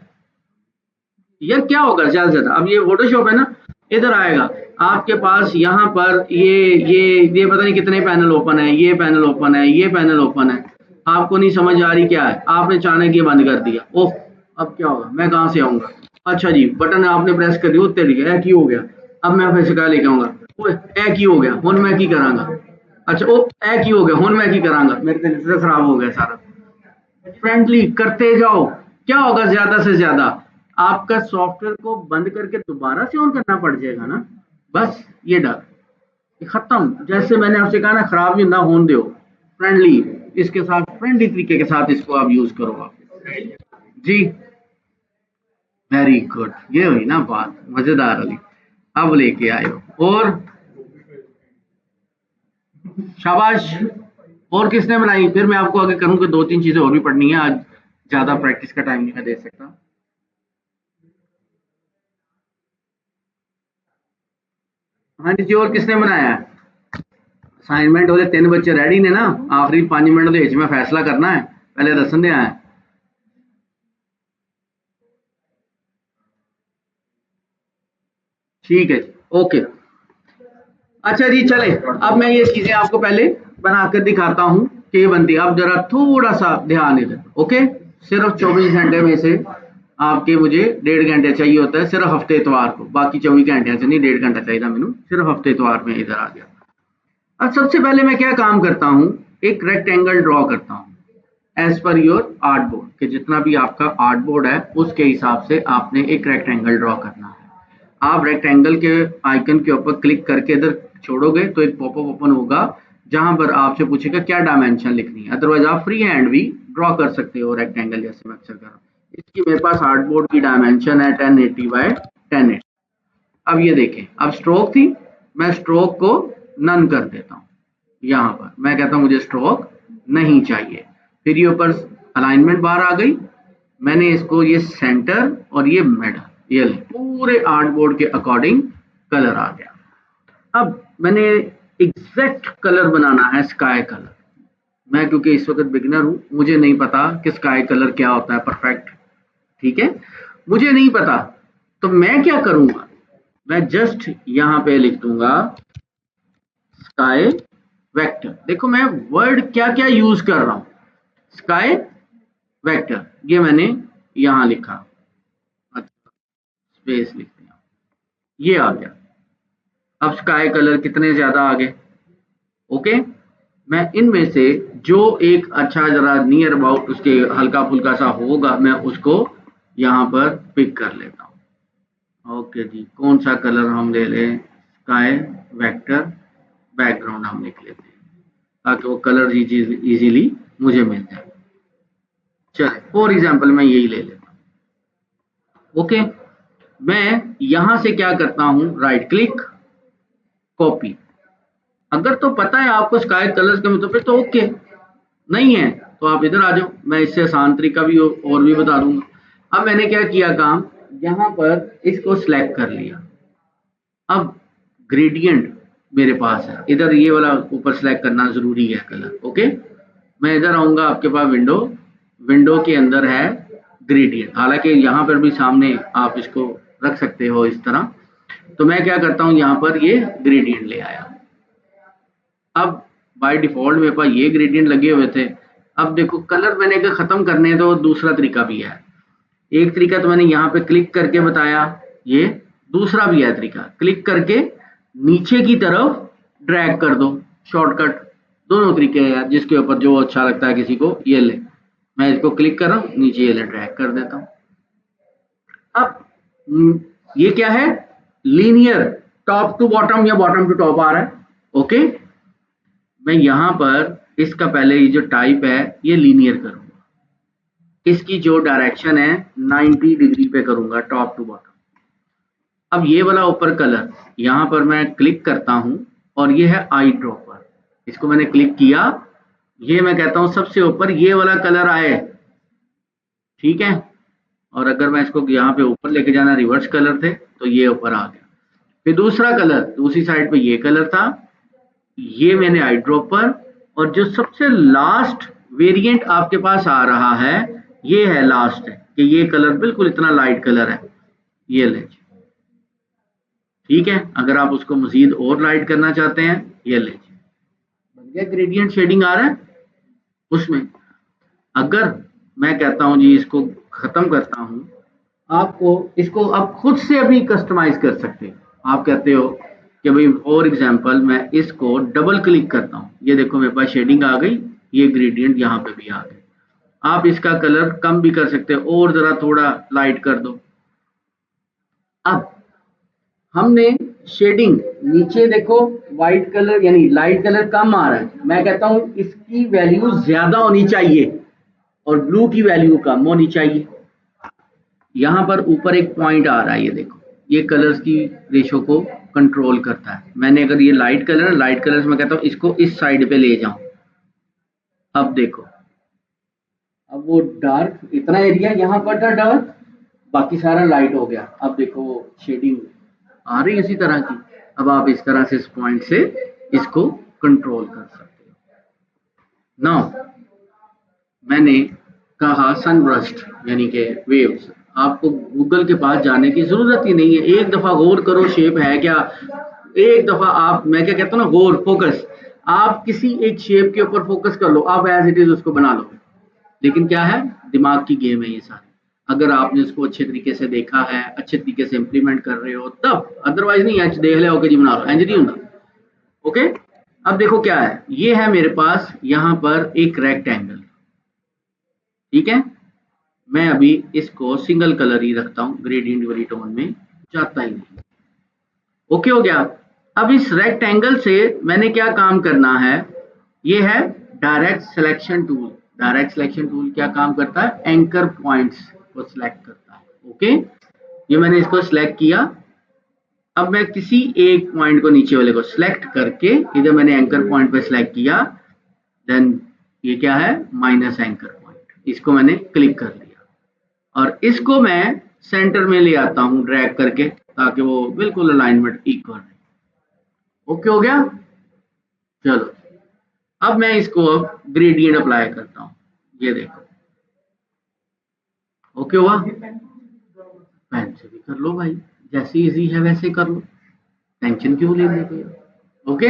यार क्या होगा ज्यादा से ज्यादा? अब ये फोटोशॉप है ना, इधर आएगा आपके पास, यहाँ पर ये पता नहीं कितने पैनल ओपन है, ये पैनल ओपन है, ये पैनल ओपन है, आपको नहीं समझ आ रही क्या है, आपने अचानक ये बंद कर दिया, ओह अब क्या होगा, मैं कहाँ से आऊंगा? अच्छा जी, बटन आपने प्रेस कर दिया, उत्ते लिखा की हो गया, अब मैं फिर से कहा लेके आऊंगा, ओए ए की हो गया, हुन मैं की करांगा, अच्छा ओ ए की हो गया, हुन मैं की करांगा, मेरे दिल खराब हो गया सारा। फ्रेंडली करते जाओ, क्या होगा ज्यादा से ज्यादा, आपका सॉफ्टवेयर को बंद करके दोबारा से ऑन करना पड़ जाएगा ना, बस ये डर खत्म। जैसे मैंने आपसे कहा ना, खराब भी ना होने दो, फ्रेंडली, इसके साथ फ्रेंडली तरीके के साथ इसको आप यूज करो आप। जी, वेरी गुड, ये हुई ना बात मजेदार वाली, अब लेके आए हो, और शाबाश। और किसने बनाई? फिर मैं आपको आगे करूँ कि 2-3 चीजें और भी पढ़नी है आज, ज्यादा प्रैक्टिस का टाइम नहीं मैं दे सकता। हाँ जी, और किसने बनाया है? असाइनमेंट हो 3 बच्चे रेडी ने ना, आखिरी 5 मिनट ਦੇ में फैसला करना है, पहले दसन दे आए। ठीक है जी, ओके। अच्छा जी, चले, अब मैं ये चीजें आपको पहले बनाकर दिखाता हूँ कि ये बनती है। अब जरा थोड़ा सा ध्यान इधर, ओके? सिर्फ 24 घंटे में से आपके मुझे 1.5 घंटे चाहिए होता है, सिर्फ हफ्ते इतवार को, बाकी 24 घंटे से नहीं, 1.5 घंटा चाहिए मैंने, सिर्फ हफ्ते इतवार में इधर आ गया। अब सबसे पहले मैं क्या काम करता हूँ, एक रेक्टेंगल ड्रॉ करता हूँ as per your art board, कि जितना भी आपका आर्ट बोर्ड है उसके हिसाब से आपने एक रेक्टेंगल ड्रॉ करना है। आप रेक्टेंगल के आइकन के ऊपर क्लिक करके इधर छोड़ोगे तो एक पॉपअप ओपन होगा, जहां पर आपसे पूछेगा क्या डायमेंशन लिखनी है, अदरवाइज आप फ्री हैंड भी ड्रॉ कर सकते हो रेक्टेंगल, जैसे मैं अक्सर कर रहा हूँ। इसकी मेरे पास आर्ट बोर्ड की डायमेंशन है 1080 बाय 1080। अब ये देखें, अब स्ट्रोक थी, मैं स्ट्रोक को नन कर देता हूँ, यहाँ पर मैं कहता हूँ मुझे स्ट्रोक नहीं चाहिए, फिर ये ऊपर अलाइनमेंट बार आ गई, मैंने इसको ये सेंटर और ये मिडल, ये ले पूरे आर्ट बोर्ड के अकॉर्डिंग कलर आ गया। अब मैंने एग्जैक्ट कलर बनाना है, स्काई कलर। मैं क्योंकि इस वक्त बिगिनर हूं, मुझे नहीं पता कि स्काई कलर क्या होता है परफेक्ट, ठीक है? मुझे नहीं पता, तो मैं क्या करूंगा, मैं जस्ट यहाँ पे लिख दूंगा स्काई वेक्टर। देखो मैं वर्ड क्या क्या यूज कर रहा हूं, स्काई वेक्टर, ये मैंने यहां लिखा, अच्छा स्पेस लिख दिया, ये आ गया। अब स्काई कलर कितने ज्यादा आ गए। ओके, मैं इनमें से जो एक अच्छा जरा नियर अबाउट उसके हल्का फुल्का सा होगा मैं उसको यहाँ पर पिक कर लेता हूँ। ओके जी, कौन सा कलर हम ले लें, स्काई वेक्टर बैकग्राउंड हम लिख लेते हैं ताकि वो कलर इजीली मुझे मिल जाए। चले फॉर एग्जाम्पल मैं यही ले लेता हूँ। ओके, मैं यहां से क्या करता हूं, राइट क्लिक, कॉपी। अगर तो पता है आपको स्काई कलर्स के मतलब तो ओके, नहीं है तो आप इधर आ जाओ, मैं इससे आसान तरीका भी और भी बता दूंगा। अब मैंने क्या किया काम, यहाँ पर इसको सिलेक्ट कर लिया। अब ग्रेडियंट मेरे पास है, इधर ये वाला ऊपर सिलेक्ट करना जरूरी है कलर। ओके, मैं इधर आऊंगा, आपके पास विंडो, विंडो के अंदर है ग्रेडियंट, हालांकि यहाँ पर भी सामने आप इसको रख सकते हो इस तरह। तो मैं क्या करता हूँ, यहाँ पर ये ग्रेडियंट ले आया। अब बाय डिफॉल्ट मेरे पास ये ग्रेडियंट लगे हुए थे। अब देखो कलर मैंने अगर खत्म करने हैं तो दूसरा तरीका भी है। एक तरीका तो मैंने यहाँ पे क्लिक करके बताया, ये दूसरा भी है तरीका, क्लिक करके नीचे की तरफ ड्रैग कर दो, शॉर्टकट। दोनों तरीके हैं यार, जिसके ऊपर जो अच्छा लगता है किसी को। ये ले, मैं इसको क्लिक कर रहा हूँ, नीचे ये ले ड्रैग कर देता हूँ। अब ये क्या है, लीनियर, टॉप टू बॉटम या बॉटम टू टॉप आ रहा है। ओके, मैं यहां पर इसका पहले ये जो टाइप है ये लीनियर करूंगा, इसकी जो डायरेक्शन है 90 डिग्री पे करूंगा, टॉप टू बॉटम। अब ये वाला ऊपर कलर, यहां पर मैं क्लिक करता हूं और ये है आई ड्रॉपर, इसको मैंने क्लिक किया, ये मैं कहता हूं सबसे ऊपर ये वाला कलर आए, ठीक है। और अगर मैं इसको यहाँ पे ऊपर लेके जाना, रिवर्स कलर थे तो ये ऊपर आ गया। फिर दूसरा कलर, दूसरी साइड पे ये कलर था, ये मैंने आई ड्रॉपर, और जो सबसे लास्ट वेरिएंट आपके पास आ रहा है ये है लास्ट है कि ये कलर बिल्कुल इतना लाइट कलर है, ये ले, ठीक है। अगर आप उसको मजीद और लाइट करना चाहते हैं, ये ले, बन गया ग्रेडियंट शेडिंग आ रहा है उसमें। अगर मैं कहता हूं जी इसको खत्म करता हूं, आपको इसको आप खुद से अभी कस्टमाइज कर सकते हो। आप कहते हो कि भाई फॉर एग्जांपल मैं इसको डबल क्लिक करता हूँ, ये देखो मेरे पास शेडिंग आ गई, ये ग्रेडियंट यहाँ पे भी आ गए। आप इसका कलर कम भी कर सकते हो और जरा थोड़ा लाइट कर दो। अब हमने शेडिंग नीचे देखो, व्हाइट कलर यानी लाइट कलर कम आ रहा है, मैं कहता हूं इसकी वैल्यू ज्यादा होनी चाहिए और ब्लू की वैल्यू कम होनी चाहिए। यहाँ पर ऊपर एक पॉइंट आ रहा है, ये देखो, ये कलर्स की रेशो को कंट्रोल करता है। मैंने अगर ये लाइट कलर, लाइट कलर्स में कहता हूँ इसको इस साइड पे ले जाऊं, अब देखो, अब वो डार्क इतना एरिया यहाँ पर था डार्क, बाकी सारा लाइट हो गया। अब देखो शेडिंग आ रही है इसी तरह की। अब आप इस तरह से इस पॉइंट से इसको कंट्रोल कर सकते हो। नाउ मैंने कहा सनब्रस्ट यानी कि वेव्स, आपको गूगल के पास जाने की जरूरत ही नहीं है, एक दफा गौर करो शेप है क्या, एक दफा आप, मैं क्या कहता हूँ ना, गौर, फोकस, आप किसी एक शेप के ऊपर फोकस कर लो, आप एज इट इज उसको बना लो। लेकिन क्या है, दिमाग की गेम है ये सारी। अगर आपने इसको अच्छे तरीके से देखा है, अच्छे तरीके से इंप्लीमेंट कर रहे हो तब, अदरवाइज नहीं है देख ले ओके जी बना लो, इंज नहीं होता। ओके, अब देखो क्या है, ये है मेरे पास यहाँ पर एक रेक्टेंगल, ठीक है। मैं अभी इसको सिंगल कलर ही रखता हूँ, ग्रेडियंट वाली टोन में जाता ही नहीं। ओके हो गया। अब इस रेक्टेंगल से मैंने क्या काम करना है, ये है direct selection tool. Direct selection tool क्या काम करता है, एंकर पॉइंट्स को सिलेक्ट करता है। ओके, ये मैंने इसको सिलेक्ट किया। अब मैं किसी एक पॉइंट को, नीचे वाले को सिलेक्ट करके, इधर मैंने एंकर पॉइंट पे सिलेक्ट किया, देन ये क्या है, माइनस एंकर पॉइंट, इसको मैंने क्लिक कर लिया और इसको मैं सेंटर में ले आता हूं ड्रैग करके, ताकि वो बिल्कुल अलाइनमेंट इक्वल रहे। ओके हो गया। चलो अब मैं इसको अब ग्रेडियंट अप्लाई करता हूँ, ये देखो, ओके हुआ। पेन से भी कर लो भाई, जैसे इजी है वैसे कर लो, टेंशन क्यों ले लेते हो। ओके,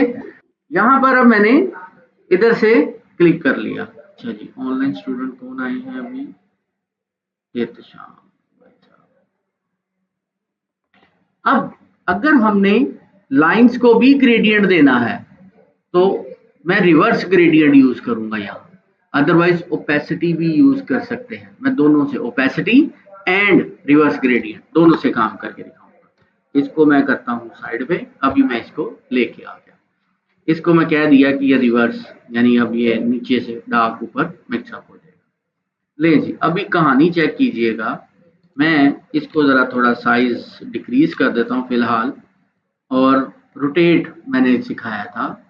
यहाँ पर अब मैंने इधर से क्लिक कर लिया। अच्छा जी, ऑनलाइन स्टूडेंट कौन आए हैं अभी, ये तो शाम। अब अगर हमने लाइंस को भी ग्रेडियंट देना है तो मैं रिवर्स ग्रेडियंट यूज करूंगा यहाँ, अदरवाइज ओपेसिटी भी यूज कर सकते हैं। मैं दोनों से, ओपेसिटी एंड रिवर्स ग्रेडियंट दोनों से काम करके दिखाऊंगा। इसको मैं करता हूँ साइड पे, अभी मैं इसको लेके आ गया। इसको मैं कह दिया कि ये रिवर्स, यानी अब ये नीचे से डार्क ऊपर मिक्सअप हो जाएगा। ले जी, अभी कहानी चेक कीजिएगा। मैं इसको जरा थोड़ा साइज डिक्रीज कर देता हूँ फिलहाल, और रोटेट मैंने सिखाया था।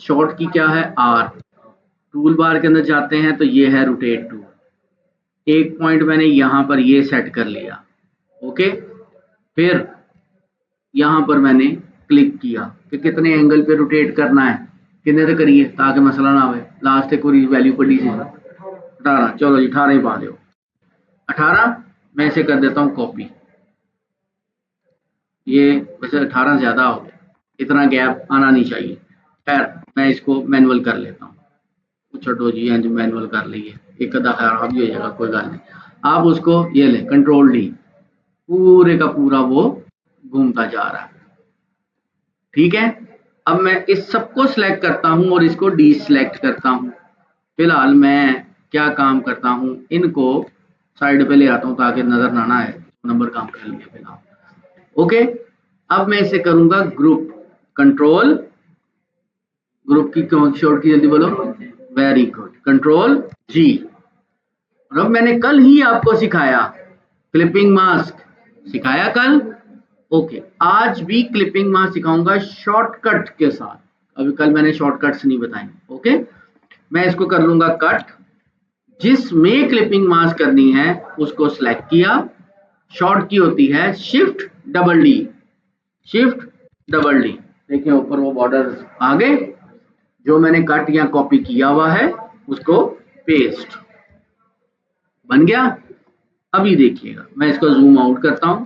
शॉर्ट की क्या है, आर। टूल बार के अंदर जाते हैं तो ये है रोटेट टूल। एक पॉइंट मैंने यहां पर ये सेट कर लिया, ओके। फिर यहां पर मैंने क्लिक किया कि कितने एंगल पे रोटेट करना है, कितने तक करिए ताकि मसला ना आवे। लास्ट एक कोई वैल्यू पड़ी से 18, चलो जी 18 ही पा दो। 18 मैं इसे कर देता हूँ कॉपी। ये वैसे 18 ज्यादा हो गया, इतना गैप आना नहीं चाहिए। खैर मैं इसको मैनुअल कर लेता हूँ, छोटो जी हैं जो मैनुअल कर लीजिए, एक अदा खराब भी हो जाएगा, कोई गल नहीं। आप उसको ये ले कंट्रोल डी, पूरे का पूरा वो घूमता जा रहा है, ठीक है। अब मैं इस सबको सिलेक्ट करता हूं और इसको डी सिलेक्ट करता हूं। फिलहाल मैं क्या काम करता हूं, इनको साइड पे ले आता हूं ताकि नजर ना आए, नंबर काम कर लिए फिलहाल, ओके। अब मैं इसे करूंगा ग्रुप, कंट्रोल, ग्रुप की शॉर्ट की जल्दी बोलो, वेरी गुड, कंट्रोल जी। और अब मैंने कल ही आपको सिखाया क्लिपिंग मास्क, सिखाया कल, ओके। आज भी क्लिपिंग मास्क सिखाऊंगा शॉर्टकट के साथ। अभी कल मैंने शॉर्टकट्स नहीं बताए, ओके। मैं इसको कर लूंगा कट, जिसमें क्लिपिंग मास्क करनी है उसको सिलेक्ट किया। शॉर्ट की होती है shift double D, shift double D. देखिए ऊपर वो बॉर्डर आ गए, जो मैंने कट या कॉपी किया हुआ है उसको पेस्ट, बन गया। अभी देखिएगा मैं इसको जूम आउट करता हूं,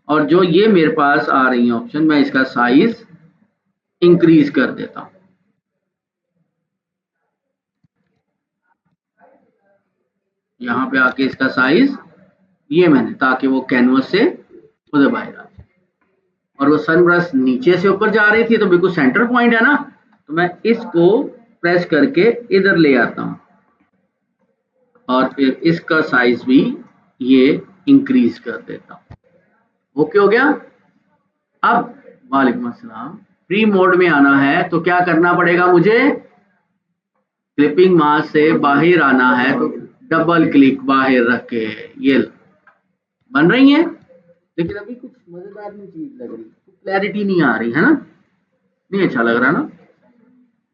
और जो ये मेरे पास आ रही है ऑप्शन, मैं इसका साइज इंक्रीज कर देता हूं। यहां पे आके इसका साइज ये मैंने, ताकि वो कैनवस से उधर बाहर आ जाए। और वो सन ब्रश नीचे से ऊपर जा रही थी तो बिल्कुल सेंटर पॉइंट है ना, तो मैं इसको प्रेस करके इधर ले आता हूं, और फिर इसका साइज भी ये इंक्रीज कर देता हूं। ओके हो गया। अब वालेकुम अस्सलाम, फ्री मोड में आना है तो क्या करना पड़ेगा मुझे, क्लिपिंग मास्क से बाहर आना है तो डबल क्लिक बाहर रख के, ये बन रही है। लेकिन अभी कुछ मजेदार नहीं चीज लग रही, क्लैरिटी नहीं आ रही है ना, नहीं अच्छा लग रहा ना।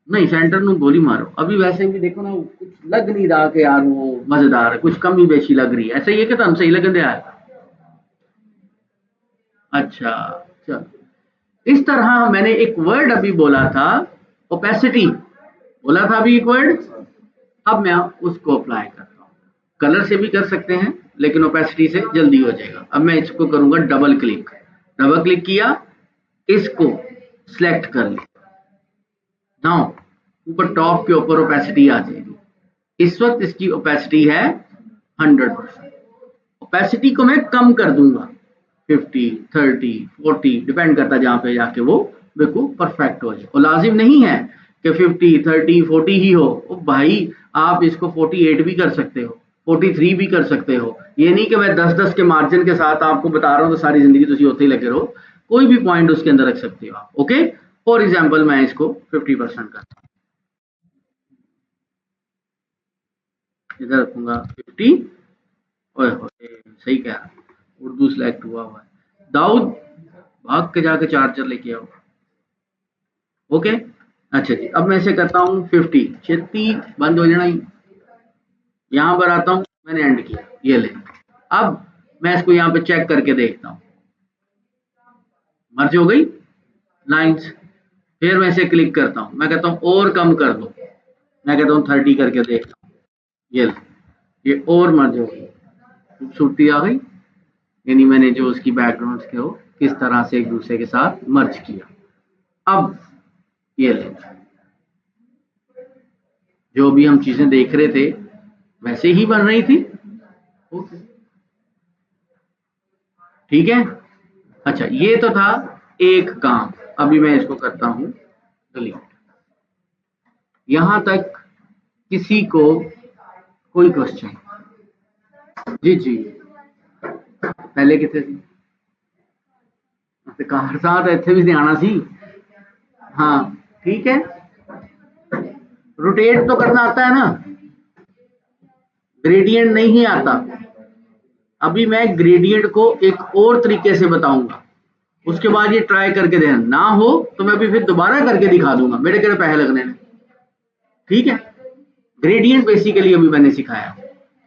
नहीं सेंटर नु गोली मारो, अभी वैसे भी देखो ना कुछ लग नहीं रहा कि यार वो मजेदार है, कुछ कमी बेशी लग रही है। ऐसा ही है कि तुम सही लगन दिया है। अच्छा चलो, इस तरह मैंने एक वर्ड अभी बोला था, ओपेसिटी बोला था अभी एक वर्ड। अब मैं उसको अप्लाई करता हूँ, कलर से भी कर सकते हैं लेकिन ओपेसिटी से जल्दी हो जाएगा। अब मैं इसको करूंगा डबल क्लिक, डबल क्लिक किया, इसको सिलेक्ट कर लिया। नाउ ऊपर टॉप के ऊपर ओपेसिटी आ जाएगी। इस वक्त इसकी ओपेसिटी है 100%। ओपेसिटी को मैं कम कर दूंगा 50, 30, 40, डिपेंड करता है जहां पे जाके वो बिल्कुल परफेक्ट हो जाए। और लाजिम नहीं है कि 50, 30, 40 ही हो। ओ भाई आप इसको 48 भी कर सकते हो, 43 भी कर सकते हो। ये नहीं कि मैं 10-10 के मार्जिन के साथ आपको बता रहा हूँ तो सारी जिंदगी तुम होते ही लगे रहो। कोई भी पॉइंट उसके अंदर रख सकते हो आप, ओके। फॉर एग्जाम्पल मैं इसको 50% करता हूँ, इधर रखूंगा 50। ओए होए सही कह रहा, उर्दू सिलेक्ट हुआ हुआ है। दाऊद भाग के जाके चार्जर लेके आओ, ओके। अच्छा जी, अब मैं इसे करता हूँ 50, छेती बंद हो जाना ही। यहाँ पर आता हूँ, मैंने एंड किया, ये ले। अब मैं इसको यहाँ पे चेक करके देखता हूँ, मर्ज हो गई लाइंस। फिर मैं इसे क्लिक करता हूँ, मैं कहता हूँ और कम कर दो, मैं कहता हूँ 30 करके देखता हूँ, ये ले, ये और मर्ज हो गई, खूबसूरती आ गई। यानी मैंने जो उसकी बैकग्राउंड के हो किस तरह से एक दूसरे के साथ मर्ज किया। अब ये ले, जो भी हम चीजें देख रहे थे वैसे ही बन रही थी, ओके ठीक है। अच्छा ये तो था एक काम, अभी मैं इसको करता हूं डिलीट। यहां तक किसी को कोई क्वेश्चन? जी जी, पहले कितने सी कार साथ इतने भी आना सी। हाँ ठीक है, रोटेट तो करना आता है ना, ग्रेडियंट नहीं आता। अभी मैं ग्रेडियंट को एक और तरीके से बताऊंगा, उसके बाद ये ट्राई करके देना, ना हो तो मैं अभी फिर दोबारा करके दिखा दूंगा, मेरे के पैसे लगने में। ठीक है, ग्रेडियंट बेसिकली अभी मैंने सिखाया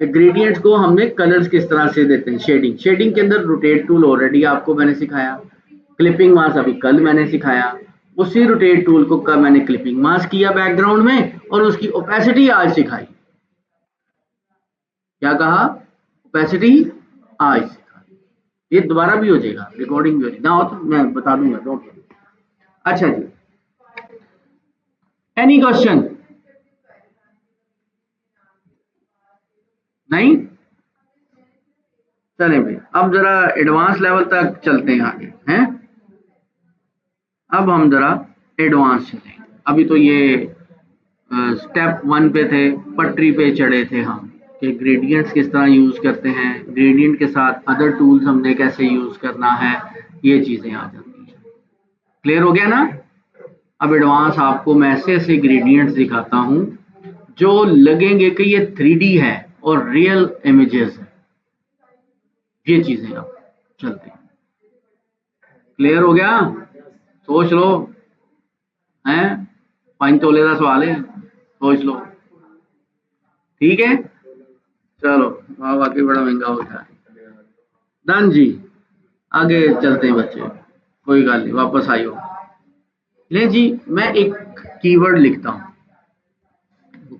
कि ग्रेडियंट्स को हमने कलर्स किस तरह से देते हैं। शेडिंग, शेडिंग के अंदर रोटेट टूल ऑलरेडी आपको मैंने सिखाया, क्लिपिंग मास्क अभी कल मैंने सिखाया, उसी रोटेट टूल को कल मैंने क्लिपिंग मास्क किया बैकग्राउंड में, और उसकी ओपेसिटी आज सिखाई। क्या कहा? ओपेसिटी आज सिखाई। ये दोबारा भी हो जाएगा, रिकॉर्डिंग भी हो जाएगा, ना हो तो मैं बता दूंगा, डोंट वरी। अच्छा जी, एनी क्वेश्चन? नहीं? चले भाई, अब जरा एडवांस लेवल तक चलते हैं आगे हैं। अब हम जरा एडवांस चलेंगे। अभी तो ये स्टेप 1 पे थे, पटरी पे चढ़े थे हम कि ग्रेडियंट्स किस तरह यूज करते हैं, ग्रेडियंट के साथ अदर टूल्स हमने कैसे यूज करना है, ये चीजें आ जाती हैं। क्लियर हो गया ना? अब एडवांस आपको मैं ऐसे ऐसे ग्रेडियंट्स दिखाता हूं जो लगेंगे कि ये 3D है और रियल इमेजेस है। ये चीजें आप चलते हैं। क्लियर हो गया? सोच लो, हैं 5 तोले का सवाल है, सोच लो। ठीक है, चलो, वाकई बड़ा महंगा होता है। डन जी, आगे चलते हैं बच्चे, कोई गल नहीं, वापस आइयो। ले जी, मैं एक कीवर्ड लिखता हूँ,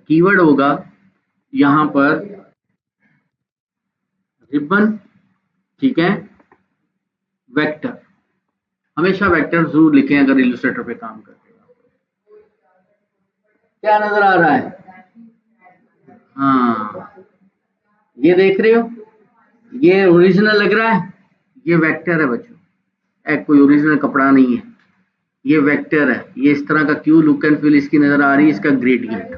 कीवर्ड होगा यहाँ पर रिबन, ठीक है, वेक्टर। हमेशा वेक्टर जरूर लिखें अगर इलस्ट्रेटर पे काम करते हैं। क्या नजर आ रहा है? हाँ, ये देख रहे हो, ये ओरिजिनल लग रहा है, ये वेक्टर है बच्चों, कोई ओरिजिनल कपड़ा नहीं है, ये वेक्टर है। ये इस तरह का क्यों लुक एंड फील इसकी नजर आ रही है? इसका ग्रेडियंट।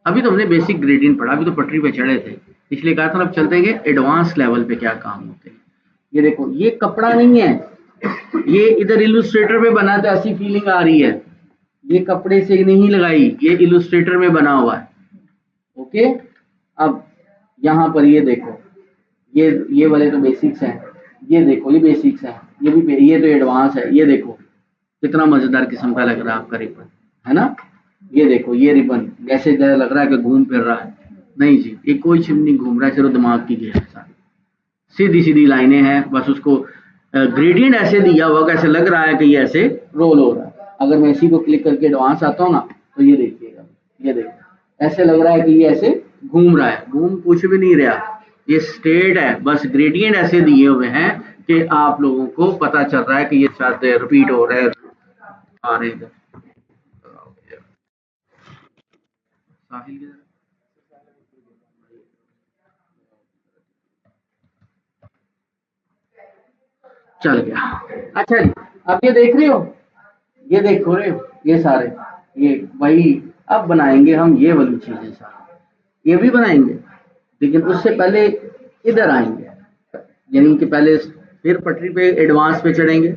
अभी तो हमने बेसिक ग्रेडियंट पढ़ा, अभी तो पटरी पे चढ़े थे, इसलिए कहा था अब चलते हैं एडवांस लेवल पे क्या काम होते हैं। ये देखो, ये कपड़ा नहीं है, ये इधर इलस्ट्रेटर पे बना तो ऐसी फीलिंग आ रही है, ये कपड़े से नहीं लगाई, ये इलस्ट्रेटर में बना हुआ है। ओके, अब यहाँ पर ये देखो, ये वाले तो बेसिक्स हैं, ये देखो ये बेसिक्स हैं, ये तो एडवांस है। ये देखो कितना मजेदार किस्म का लग रहा है आपका रिबन, है ना? ये देखो, ये रिबन जैसे लग रहा है कि घूम फिर रहा है। नहीं जी, ये कोई छिम नहीं घूम रहा है, सिर्फ दिमाग की गेम है सारी, सीधी सीधी लाइनें हैं, बस उसको ग्रेडियंट ऐसे दिया हुआ कि ऐसे लग रहा है कि ये ऐसे रोल हो रहा है। अगर मैं इसी को क्लिक करके एडवांस आता हूँ ना, तो ये देखिएगा, ये देखो ऐसे लग रहा है कि ये ऐसे घूम रहा है, घूम कुछ भी नहीं रहा, ये स्ट्रेट है, बस ग्रेडियंट ऐसे दिए हुए हैं कि आप लोगों को पता चल रहा है कि ये शायद रिपीट हो रहा है। आ रहे हैं साहिल की तरफ। चल गया। अच्छा जी, अब ये देख रहे हो, ये देखो रहे हो, ये सारे, ये वही, अब बनाएंगे हम ये वाली चीजें सारी, ये भी बनाएंगे, लेकिन उससे पहले इधर आएंगे, यानी कि पहले फिर पटरी पे एडवांस पे चढ़ेंगे,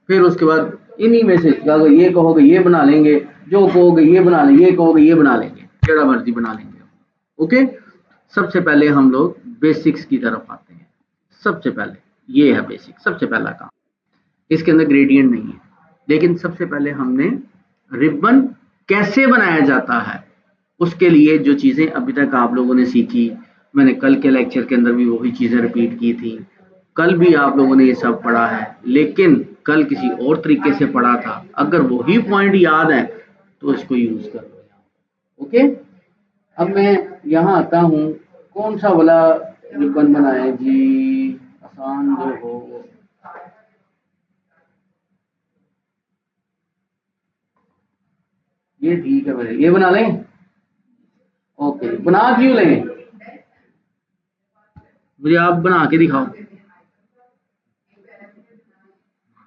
फिर उसके बाद इन्हीं में से अगर ये कहोगे ये बना लेंगे, जो कहोगे ये बना लेंगे, ये कहोगे ये बना लेंगे, जड़ा मर्जी बना लेंगे। ओके, सबसे पहले हम लोग बेसिक्स की तरफ आते हैं। सबसे पहले ये है बेसिक, सबसे पहला काम, इसके अंदर ग्रेडियंट नहीं है, लेकिन सबसे पहले हमने रिबन कैसे बनाया जाता है, उसके लिए जो चीजें अभी तक आप लोगों ने सीखी, मैंने कल के लेक्चर के अंदर भी वही चीजें रिपीट की थी, कल भी आप लोगों ने ये सब पढ़ा है, लेकिन कल किसी और तरीके से पढ़ा था। अगर वही पॉइंट याद है तो इसको यूज कर लो। ओके, अब मैं यहाँ आता हूँ, कौन सा वाला रिबन बनाए जी, आसान जो हो। ये ठीक है, मेरे ये बना लें। ओके, बना क्यों लें, मुझे आप बना के दिखाओ।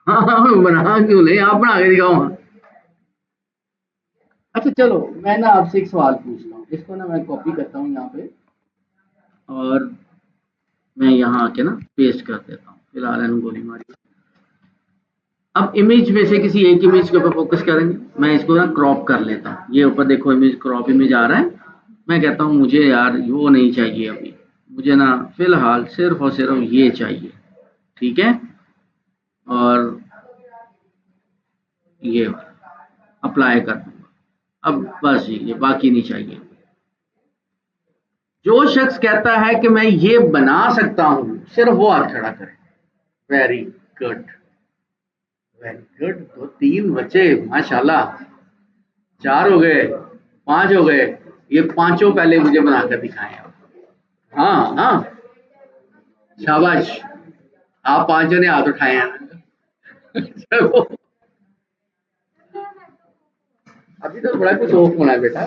हाँ हाँ, बना क्यों नहीं, आप बना के दिखाओ। अच्छा चलो, मैं ना आपसे एक सवाल पूछ रहा हूँ, इसको ना मैं कॉपी करता हूँ यहाँ पे, और मैं यहाँ आके ना पेस्ट कर देता हूँ, फिलहाल मैंने गोली मारी। अब इमेज में से किसी एक इमेज के ऊपर फोकस करेंगे। मैं इसको ना क्रॉप कर लेता हूँ, ये ऊपर देखो इमेज, क्रॉप इमेज आ रहा है। मैं कहता हूँ मुझे यार वो नहीं चाहिए अभी, मुझे ना फिलहाल सिर्फ और सिर्फ ये चाहिए, ठीक है। और ये अप्लाई कर दूंगा। अब बस ये बाकी नहीं चाहिए। जो शख्स कहता है कि मैं ये बना सकता हूँ, सिर्फ वो हाथ खड़ा करे। Very good, very good. दो तीन बचे माशाल्लाह, चार हो गए, पांच हो गए। ये पांचों पहले मुझे बनाकर दिखाएं आप। हाँ हाँ, शाबाश। आप पांचों ने हाथ उठाए हैं। चलो, अभी तो बड़ा कुछ ऑफ होना है बेटा।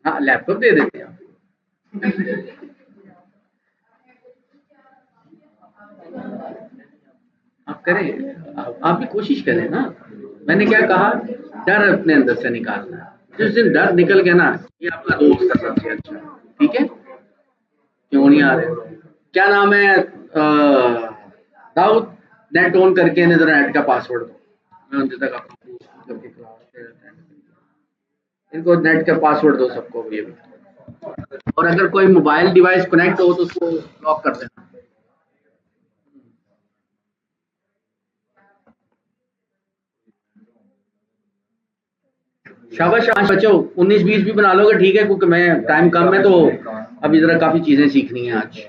हाँ, लैपटॉप दे देते हैं। आप करें, आप भी कोशिश करें ना। मैंने क्या कहा, डर अपने अंदर से निकालना है। जिस दिन डर निकल गया ना, ये आपका दोस्त है सबसे अच्छा। ठीक है, क्यों नहीं आ रहे? क्या नाम है? दाऊद, नेट ऑन करके इन्हें जरा नेट का पासवर्ड दो। मैं उनसे तक अपना करके इनको नेट का पासवर्ड दो सबको भी। और अगर कोई मोबाइल डिवाइस कनेक्ट हो तो उसको लॉक कर देना। शाबाश शाबाश बच्चों, 19-20 भी बना लोगे ठीक है, क्योंकि मैं टाइम कम है तो अभी जरा काफी चीजें सीखनी है आज।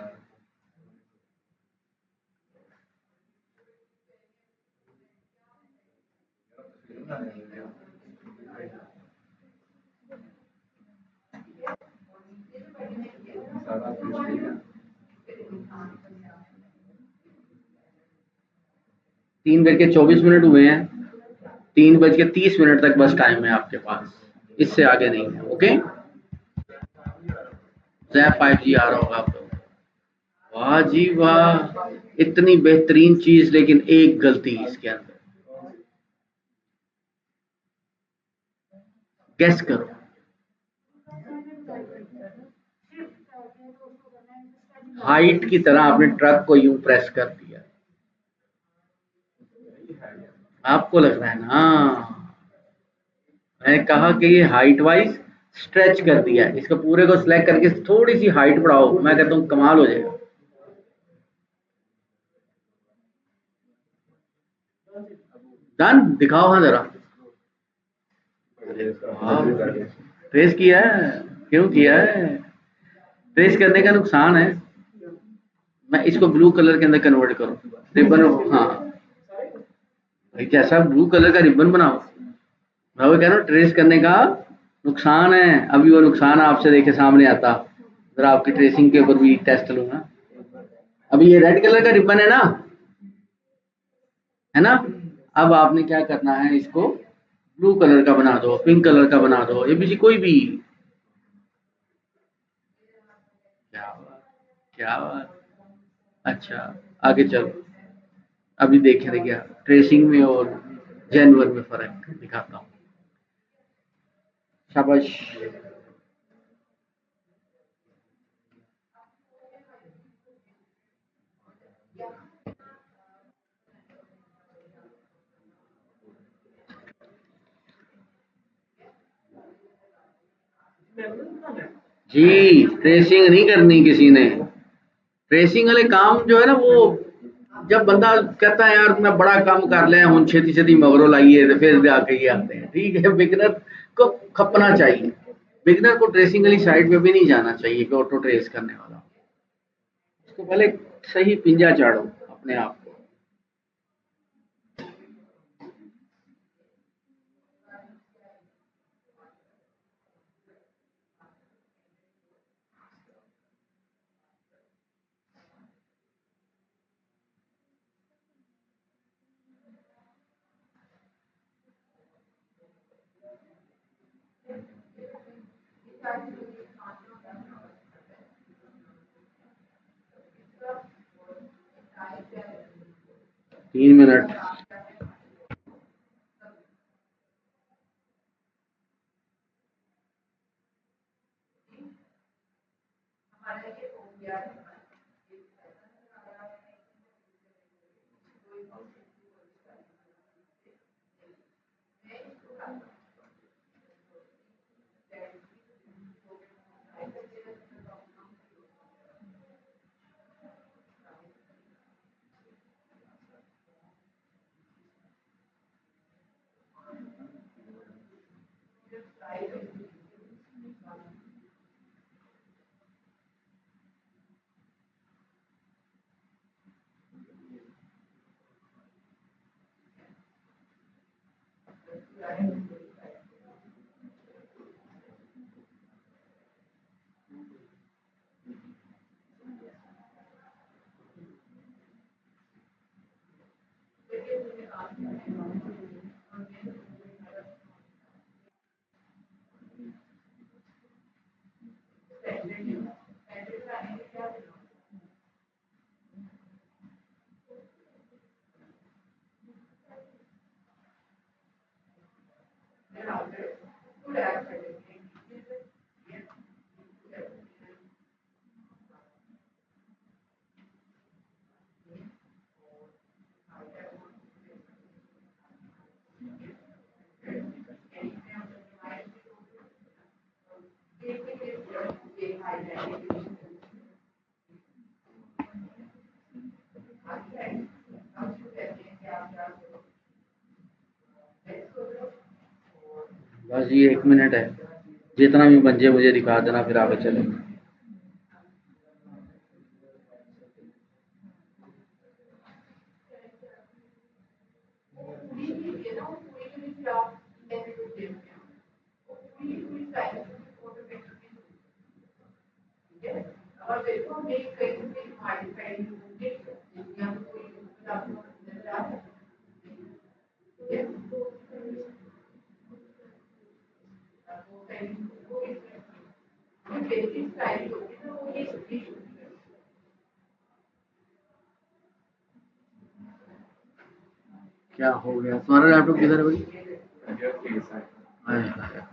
3 बज के 24 मिनट हुए हैं। 3 बज के 30 मिनट तक बस टाइम है आपके पास, इससे आगे नहीं है। ओके, जैप 5G आ रहा होगा आपको। वाह जी वाह, इतनी बेहतरीन चीज, लेकिन एक गलती इसके अंदर। गेस करो। हाइट की तरह आपने ट्रक को यूं प्रेस कर दिया। आपको लग रहा है ना, मैंने कहा कि ये हाइट वाइज स्ट्रेच कर दिया है, इसको पूरे को सिलेक्ट करके थोड़ी सी हाइट बढ़ाओ, मैं कहता हूँ कमाल हो जाएगा। डन, दिखाओ हाँ जरा। ट्रेस किया है? क्यों किया है? ट्रेस करने का नुकसान है। मैं इसको ब्लू कलर के अंदर कन्वर्ट करूँ, रिबन। हाँ, भाई कैसा ब्लू कलर का रिबन बनाओ। मैं वो कह रहा हूँ, ट्रेस करने का नुकसान है, अभी वो नुकसान आपसे देखे सामने आता। जरा आपकी ट्रेसिंग के ऊपर भी टेस्ट लूंगा। अभी ये रेड कलर का रिबन है ना, है ना। अब आपने क्या करना है, इसको ब्लू कलर का बना दो, पिंक कलर का बना दो, एबीसी कोई भी। क्या बात, क्या बात। अच्छा, आगे चलो। अभी देखें क्या ट्रेसिंग में और जेनवर में फर्क दिखाता हूँ। शाबाश। जी, ट्रेसिंग नहीं करनी किसी ने। ट्रेसिंग वाले काम जो है ना, वो जब बंदा कहता है यार मैं बड़ा काम कर लिया हूँ, छेती छेती मगरो लाइए, तो फिर जाके ये आते हैं। ठीक है, बिगनर को खपना चाहिए। बिगनर को ट्रेसिंग वाली साइड पे भी नहीं जाना चाहिए कि ऑटो ट्रेस करने वाला। उसको पहले सही पिंजा चाड़ो अपने आप को। 3 मिनट। बस ये 1 मिनट है, जितना भी बन जाए मुझे दिखा देना, फिर आगे चलेंगे। क्या हो गया? तुम्हारा लैपटॉप किधर है भाई? हाय हाय।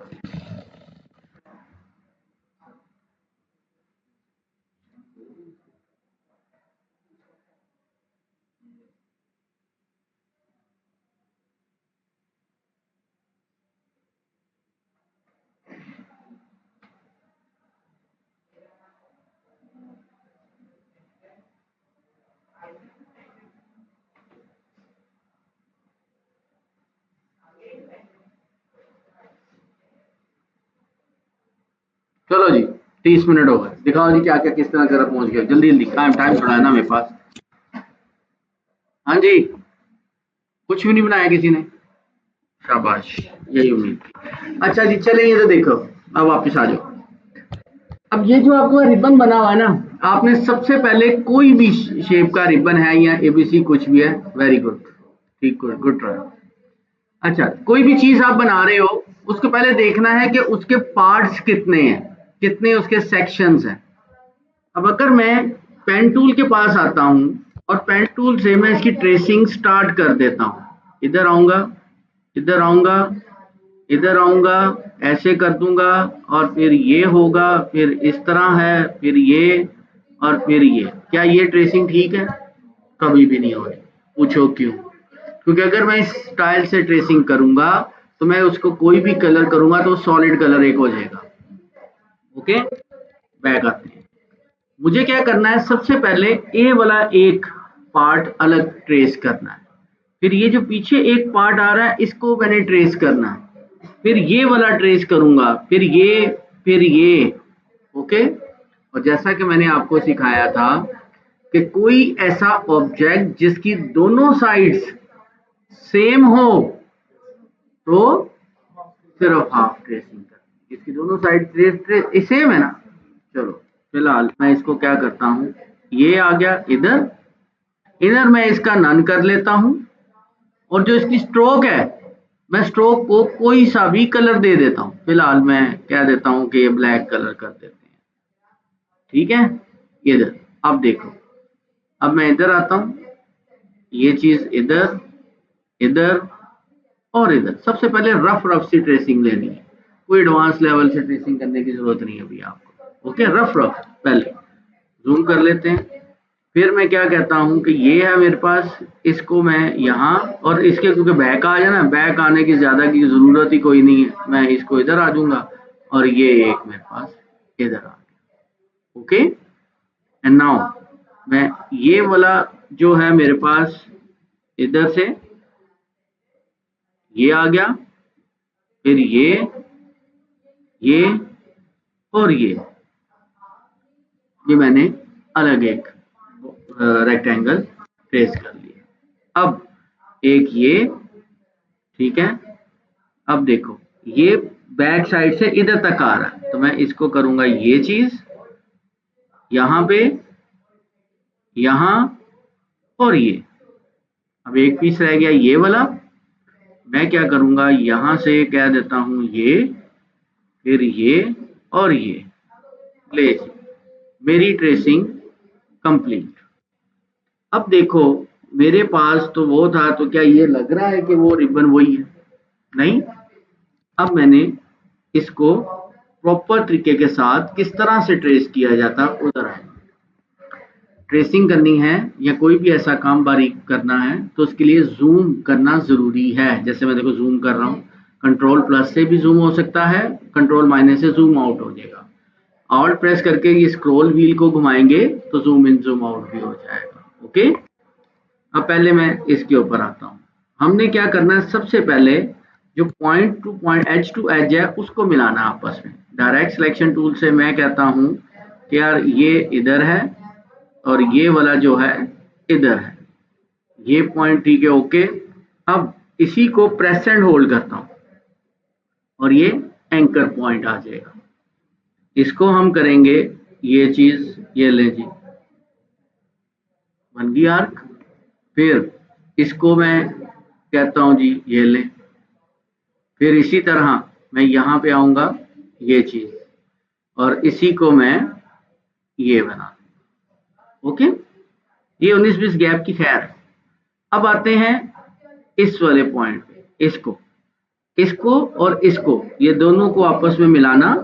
चलो जी, 30 मिनट हो गए। दिखाओ जी क्या क्या किस तरह जरा पहुंच गए, जल्दी जल्दी, टाइम टाइम थोड़ा है ना मेरे पास। हाँ जी, कुछ भी नहीं बनाया किसी ने। शाबाश, यही उम्मीद थी। अच्छा जी, चलें, ये तो देखो, अब वापस आ जाओ। अब ये जो आपका रिबन बना हुआ है ना, आपने सबसे पहले कोई भी शेप का रिबन है या एबीसी कुछ भी है, वेरी गुड, ठीक, गुड गुड ट्राई। अच्छा, कोई भी चीज आप बना रहे हो, उसको पहले देखना है कि उसके पार्ट्स कितने हैं, कितने उसके सेक्शंस हैं। अब अगर मैं पेन टूल के पास आता हूं और पेन टूल से मैं इसकी ट्रेसिंग स्टार्ट कर देता हूं, इधर आऊंगा, इधर आऊंगा, इधर आऊंगा, ऐसे कर दूंगा, और फिर ये होगा, फिर इस तरह है, फिर ये, और फिर ये। क्या ये ट्रेसिंग ठीक है? कभी भी नहीं हो रही। पूछो क्यों? क्योंकि अगर मैं इस स्टाइल से ट्रेसिंग करूंगा तो मैं उसको कोई भी कलर करूंगा तो सॉलिड कलर एक हो जाएगा। ओके, बैक आते हैं। मुझे क्या करना है, सबसे पहले ए वाला एक पार्ट अलग ट्रेस करना है, फिर ये जो पीछे एक पार्ट आ रहा है इसको मैंने ट्रेस करना है, फिर ये वाला ट्रेस करूंगा, फिर ये, फिर ये। ओके। और जैसा कि मैंने आपको सिखाया था कि कोई ऐसा ऑब्जेक्ट जिसकी दोनों साइड्स सेम हो तो सिर्फ हाफ ट्रेसिंग कर, इसकी दोनों साइड ट्रेस ट्रेस सेम है ना। चलो, फिलहाल मैं इसको क्या करता हूँ, ये आ गया इधर, इधर मैं इसका नन कर लेता हूँ, और जो इसकी स्ट्रोक है, मैं स्ट्रोक को कोई सा भी कलर दे देता हूँ। फिलहाल मैं कह देता हूँ कि ये ब्लैक कलर कर देते हैं, ठीक है। इधर अब देखो, अब मैं इधर आता हूँ, ये चीज इधर, इधर और इधर। सबसे पहले रफ रफ सी ट्रेसिंग लेनी है, कोई एडवांस लेवल से ट्रेसिंग करने की जरूरत नहीं है अभी आपको। ओके, रफ रफ पहले जूम कर लेते हैं। फिर मैं क्या कहता हूं कि ये है मेरे पास, इसको मैं यहाँ, और इसके क्योंकि बैक आ जाए ना, बैक आने की ज्यादा की जरूरत ही कोई नहीं है, मैं इसको इधर आ जाऊंगा और ये एक मेरे पास इधर आ गया। ओके, एंड नाउ मैं ये वाला जो है मेरे पास इधर से ये आ गया, फिर ये और ये मैंने अलग एक रेक्टेंगल ट्रेस कर लिया। अब एक ये, ठीक है। अब देखो ये बैक साइड से इधर तक आ रहा है, तो मैं इसको करूंगा ये चीज यहाँ पे, यहाँ और ये। अब एक पीस रह गया ये वाला, मैं क्या करूंगा यहां से कह देता हूं ये, फिर ये और ये। ले जी, मेरी ट्रेसिंग कंप्लीट। अब देखो मेरे पास तो वो था, तो क्या ये लग रहा है कि वो रिबन वही है? नहीं। अब मैंने इसको प्रॉपर तरीके के साथ किस तरह से ट्रेस किया जाता उधर आए। ट्रेसिंग करनी है या कोई भी ऐसा काम बारीक करना है तो उसके लिए जूम करना जरूरी है। जैसे मैं देखो जूम कर रहा हूँ, कंट्रोल प्लस से भी जूम हो सकता है, कंट्रोल माइनस से जूम आउट हो जाएगा। ऑल्ट प्रेस करके ये स्क्रॉल व्हील को घुमाएंगे तो जूम इन जूम आउट भी हो जाएगा। ओके, अब पहले मैं इसके ऊपर आता हूँ। हमने क्या करना है, सबसे पहले जो point to point, edge to edge है, उसको मिलाना आपस में। डायरेक्ट सिलेक्शन टूल से मैं कहता हूँ कि यार ये इधर है और ये वाला जो है इधर है, ये पॉइंट ठीक है। ओके, अब इसी को प्रेस एंड होल्ड करता हूँ और ये एंकर पॉइंट आ जाएगा। इसको हम करेंगे ये चीज, ये ले जी, बन गई आर्क। फिर इसको मैं कहता हूं जी ये ले, फिर इसी तरह मैं यहाँ पे आऊंगा ये चीज, और इसी को मैं ये बना दूंगा। ओके, ये 19-20 गैप की खैर है। अब आते हैं इस वाले पॉइंट पे, इसको इसको और इसको, ये दोनों को आपस में मिलाना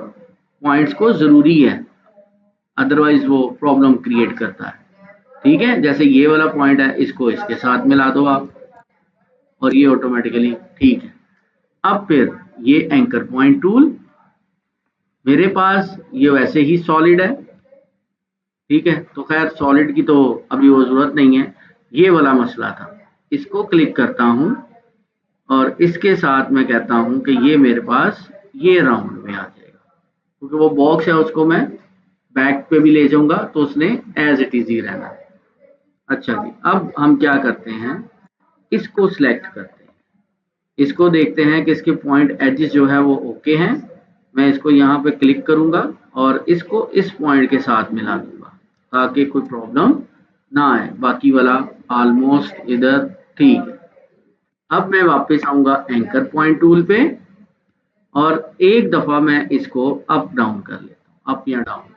पॉइंट्स को जरूरी है, अदरवाइज वो प्रॉब्लम क्रिएट करता है। ठीक है, जैसे ये वाला पॉइंट है, इसको इसके साथ मिला दो आप और ये ऑटोमेटिकली ठीक है। अब फिर ये एंकर पॉइंट टूल मेरे पास ये वैसे ही सॉलिड है, ठीक है, तो खैर सॉलिड की तो अभी वो जरूरत नहीं है, ये वाला मसला था। इसको क्लिक करता हूं और इसके साथ मैं कहता हूं कि ये मेरे पास ये राउंड में आ जाएगा, क्योंकि वो बॉक्स है उसको मैं बैक पे भी ले जाऊंगा तो उसने एज इट इज ही रहना है। अच्छा जी, अब हम क्या करते हैं, इसको सिलेक्ट करते हैं, इसको देखते हैं कि इसके पॉइंट एजेस जो है वो ओके हैं। मैं इसको यहाँ पे क्लिक करूंगा और इसको इस पॉइंट के साथ मिला दूंगा ताकि कोई प्रॉब्लम ना आए। बाकी वाला ऑलमोस्ट इधर ठीक है। अब मैं वापस आऊंगा एंकर पॉइंट टूल पे और एक दफा मैं इसको अप डाउन कर लेता हूँ, अप या डाउन।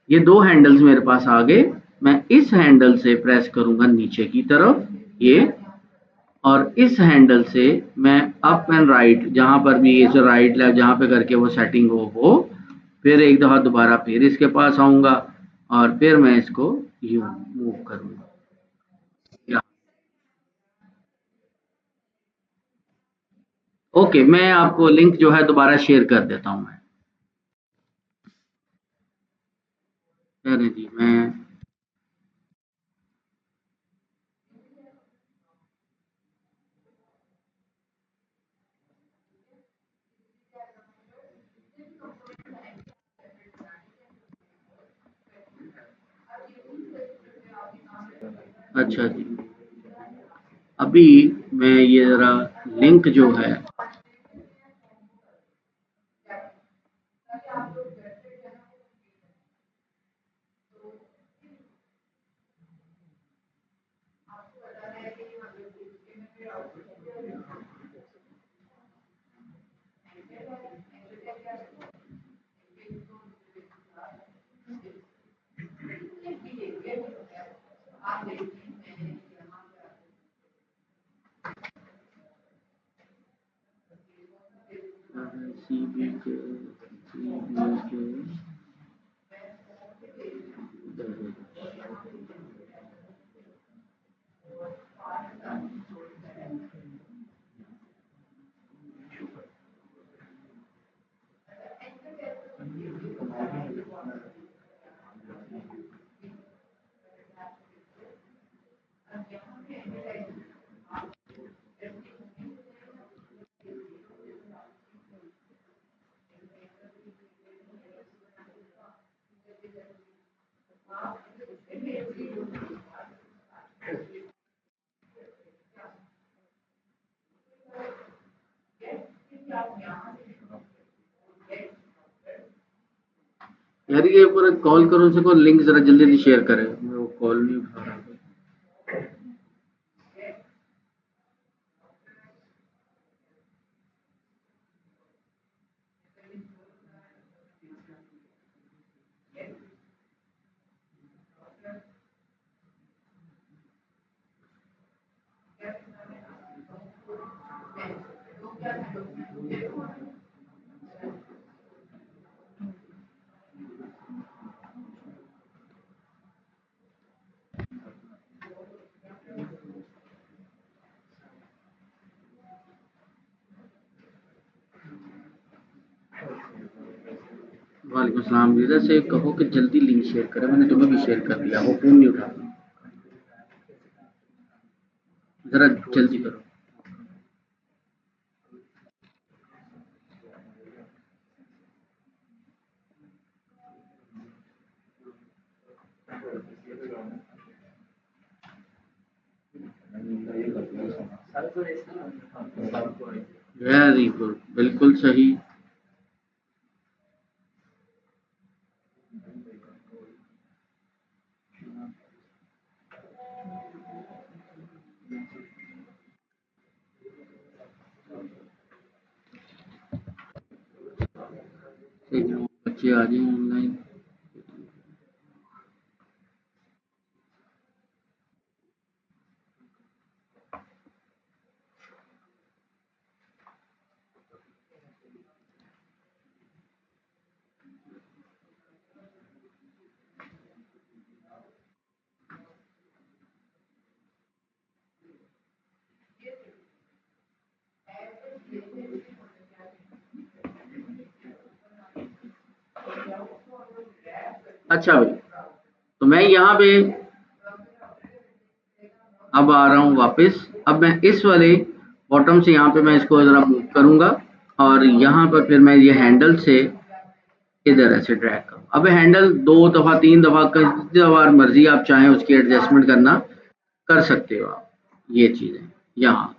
ये दो हैंडल्स मेरे पास आ गए। मैं इस हैंडल से प्रेस करूंगा नीचे की तरफ ये, और इस हैंडल से मैं अप एंड राइट, जहां पर भी ये राइट लेफ्ट जहां पे करके वो सेटिंग हो, फिर एक दफा दोबारा फिर इसके पास आऊंगा और फिर मैं इसको यूं मूव करूंगा। ओके, मैं आपको लिंक जो है दोबारा शेयर कर देता हूं मैं। अरे जी मैं, अच्छा जी, अभी मैं ये जरा लिंक जो है, सी बी के यार ये पूरा कॉल करो उसे को लिंक जरा जल्दी जल्दी शेयर करें, मैं वो कॉल नहीं उठा रहा। वालेकुम सलाम, रीजा से कहो कि जल्दी लिंक शेयर करें, मैंने तुम्हें भी शेयर कर दिया, वो फोन नहीं उठा रहा, जरा जल्दी करो। वेरी गुड, बिल्कुल सही। बच्चे आ जाए ऑनलाइन। अच्छा भाई, तो मैं यहाँ पे अब आ रहा हूँ वापस। अब मैं इस वाले बॉटम से यहाँ पे मैं इसको जरा मूव करूंगा और यहाँ पर फिर मैं ये हैंडल से इधर ऐसे ड्रैग करूँ। अब हैंडल 2 दफ़ा 3 दफ़ा जितनी बार मर्जी आप चाहें उसकी एडजस्टमेंट करना कर सकते हो आप, ये चीज़ें यहाँ।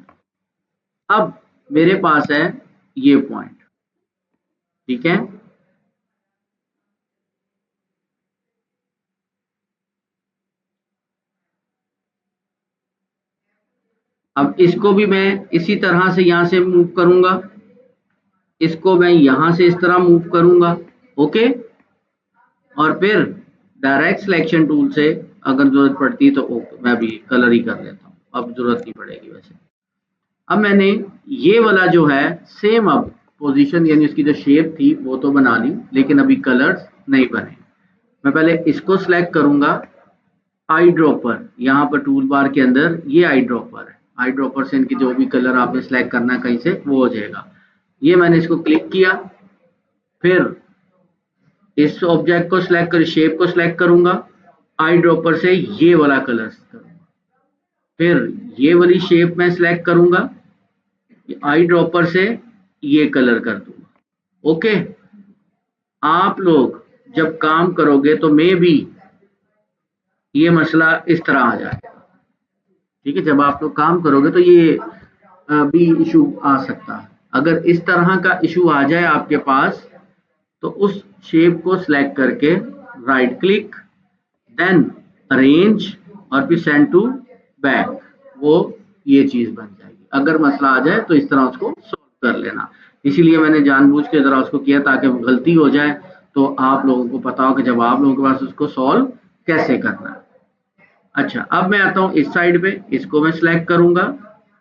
अब मेरे पास है ये पॉइंट, ठीक है। अब इसको भी मैं इसी तरह से यहाँ से मूव करूंगा, इसको मैं यहाँ से इस तरह मूव करूंगा, ओके। और फिर डायरेक्ट सिलेक्शन टूल से अगर जरूरत पड़ती है तो मैं भी कलर ही कर लेता हूँ, अब जरूरत नहीं पड़ेगी वैसे। अब मैंने ये वाला जो है सेम अब पोजीशन यानी उसकी जो शेप थी वो तो बना ली, लेकिन अभी कलर्स नहीं बने। मैं पहले इसको सिलेक्ट करूंगा, आई ड्रॉपर, यहाँ पर टूल बार के अंदर ये आई ड्रॉपर है, आई ड्रॉपर से इनकी जो भी कलर आपने सेलेक्ट करना है कहीं से वो हो जाएगा। ये मैंने इसको क्लिक किया, फिर इस ऑब्जेक्ट को सिलेक्ट कर शेप को सिलेक्ट करूंगा, आई ड्रॉपर से ये वाला कलर करूंगा, फिर ये वाली शेप में सिलेक्ट करूंगा, आई ड्रॉपर से ये कलर कर दूंगा, ओके। आप लोग जब काम करोगे तो मे भी ये मसला इस तरह आ जाएगा, ठीक है। जब आप लोग काम करोगे तो ये भी इशू आ सकता है। अगर इस तरह का इशू आ जाए आपके पास तो उस शेप को सिलेक्ट करके राइट क्लिक, देन अरेंज और फिर सेंड टू बैक, वो ये चीज बन जाएगी। अगर मसला आ जाए तो इस तरह उसको सॉल्व कर लेना, इसीलिए मैंने जानबूझ के जरा उसको किया ताकि वो गलती हो जाए तो आप लोगों को पता हो कि जब आप लोगों के पास उसको सॉल्व कैसे करना है। अच्छा, अब मैं आता हूँ इस साइड पे, इसको मैं सिलेक्ट करूंगा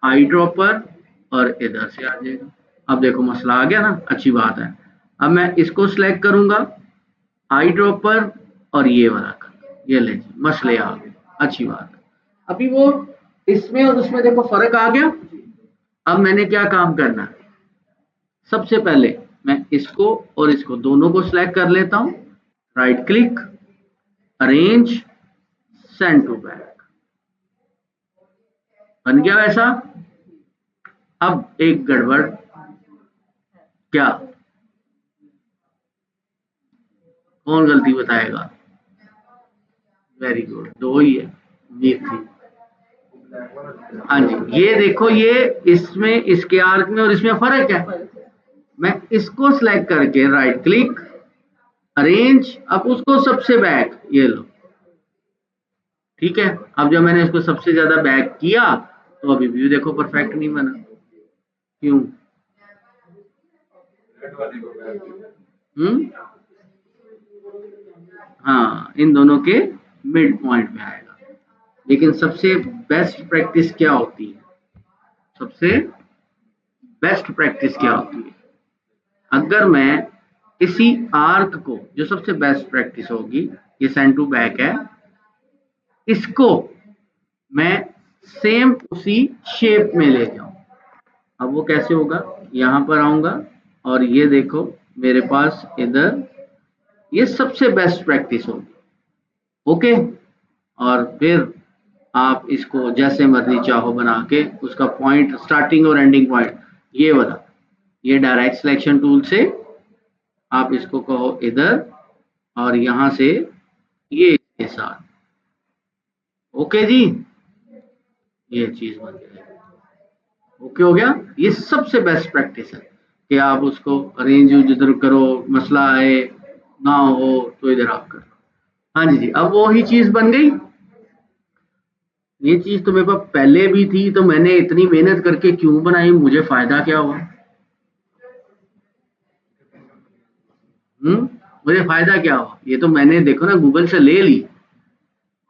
आई ड्रॉपर और इधर से आ जाएगा, अब देखो मसला आ गया ना, अच्छी बात है। अब मैं इसको सिलेक्ट करूंगा आई ड्रॉपर और ये वाला ये ले जी, मसले आ गए, अच्छी बात है। अभी वो इसमें और उसमें देखो फर्क आ गया। अब मैंने क्या काम करना है, सबसे पहले मैं इसको और इसको दोनों को सिलेक्ट कर लेता हूं, right click, arrange, send to back, बन गया वैसा। अब एक गड़बड़, क्या, कौन गलती बताएगा? वेरी गुड, दो ही है, उम्मीद थी। हाँ जी, ये देखो, ये इसमें इसके आर्क में और इसमें फर्क है। मैं इसको सिलेक्ट करके राइट क्लिक, अरेंज, अब उसको सबसे बैक, ये लो, ठीक है। अब जब मैंने इसको सबसे ज्यादा बैक किया तो अभी व्यू देखो परफेक्ट नहीं बना, क्यों? हम्म, हाँ, इन दोनों के मिड पॉइंट में आएगा। लेकिन सबसे बेस्ट प्रैक्टिस क्या होती है, सबसे बेस्ट प्रैक्टिस क्या होती है, अगर मैं इसी आर्क को, जो सबसे बेस्ट प्रैक्टिस होगी, ये सेंड टू बैक है, इसको मैं सेम उसी शेप में ले जाऊं। अब वो कैसे होगा, यहां पर आऊंगा और ये देखो मेरे पास इधर, ये सबसे बेस्ट प्रैक्टिस होगी, ओके। और फिर आप इसको जैसे मर्जी चाहो बना के उसका पॉइंट, स्टार्टिंग और एंडिंग पॉइंट, ये वाला, ये डायरेक्ट सिलेक्शन टूल से आप इसको कहो इधर और यहां से ये इसके साथ, ओके जी, ये चीज बन जाएगी। ओके हो गया, ये सबसे बेस्ट प्रैक्टिस है कि आप उसको अरेंज जिधर करो, मसला आए ना हो तो इधर आप करो। हाँ जी जी, अब वो ही चीज बन गई। ये चीज तो मेरे पास पहले भी थी, तो मैंने इतनी मेहनत करके क्यों बनाई, मुझे फायदा क्या हुआ? मुझे फायदा क्या हुआ? ये तो मैंने देखो ना गूगल से ले ली,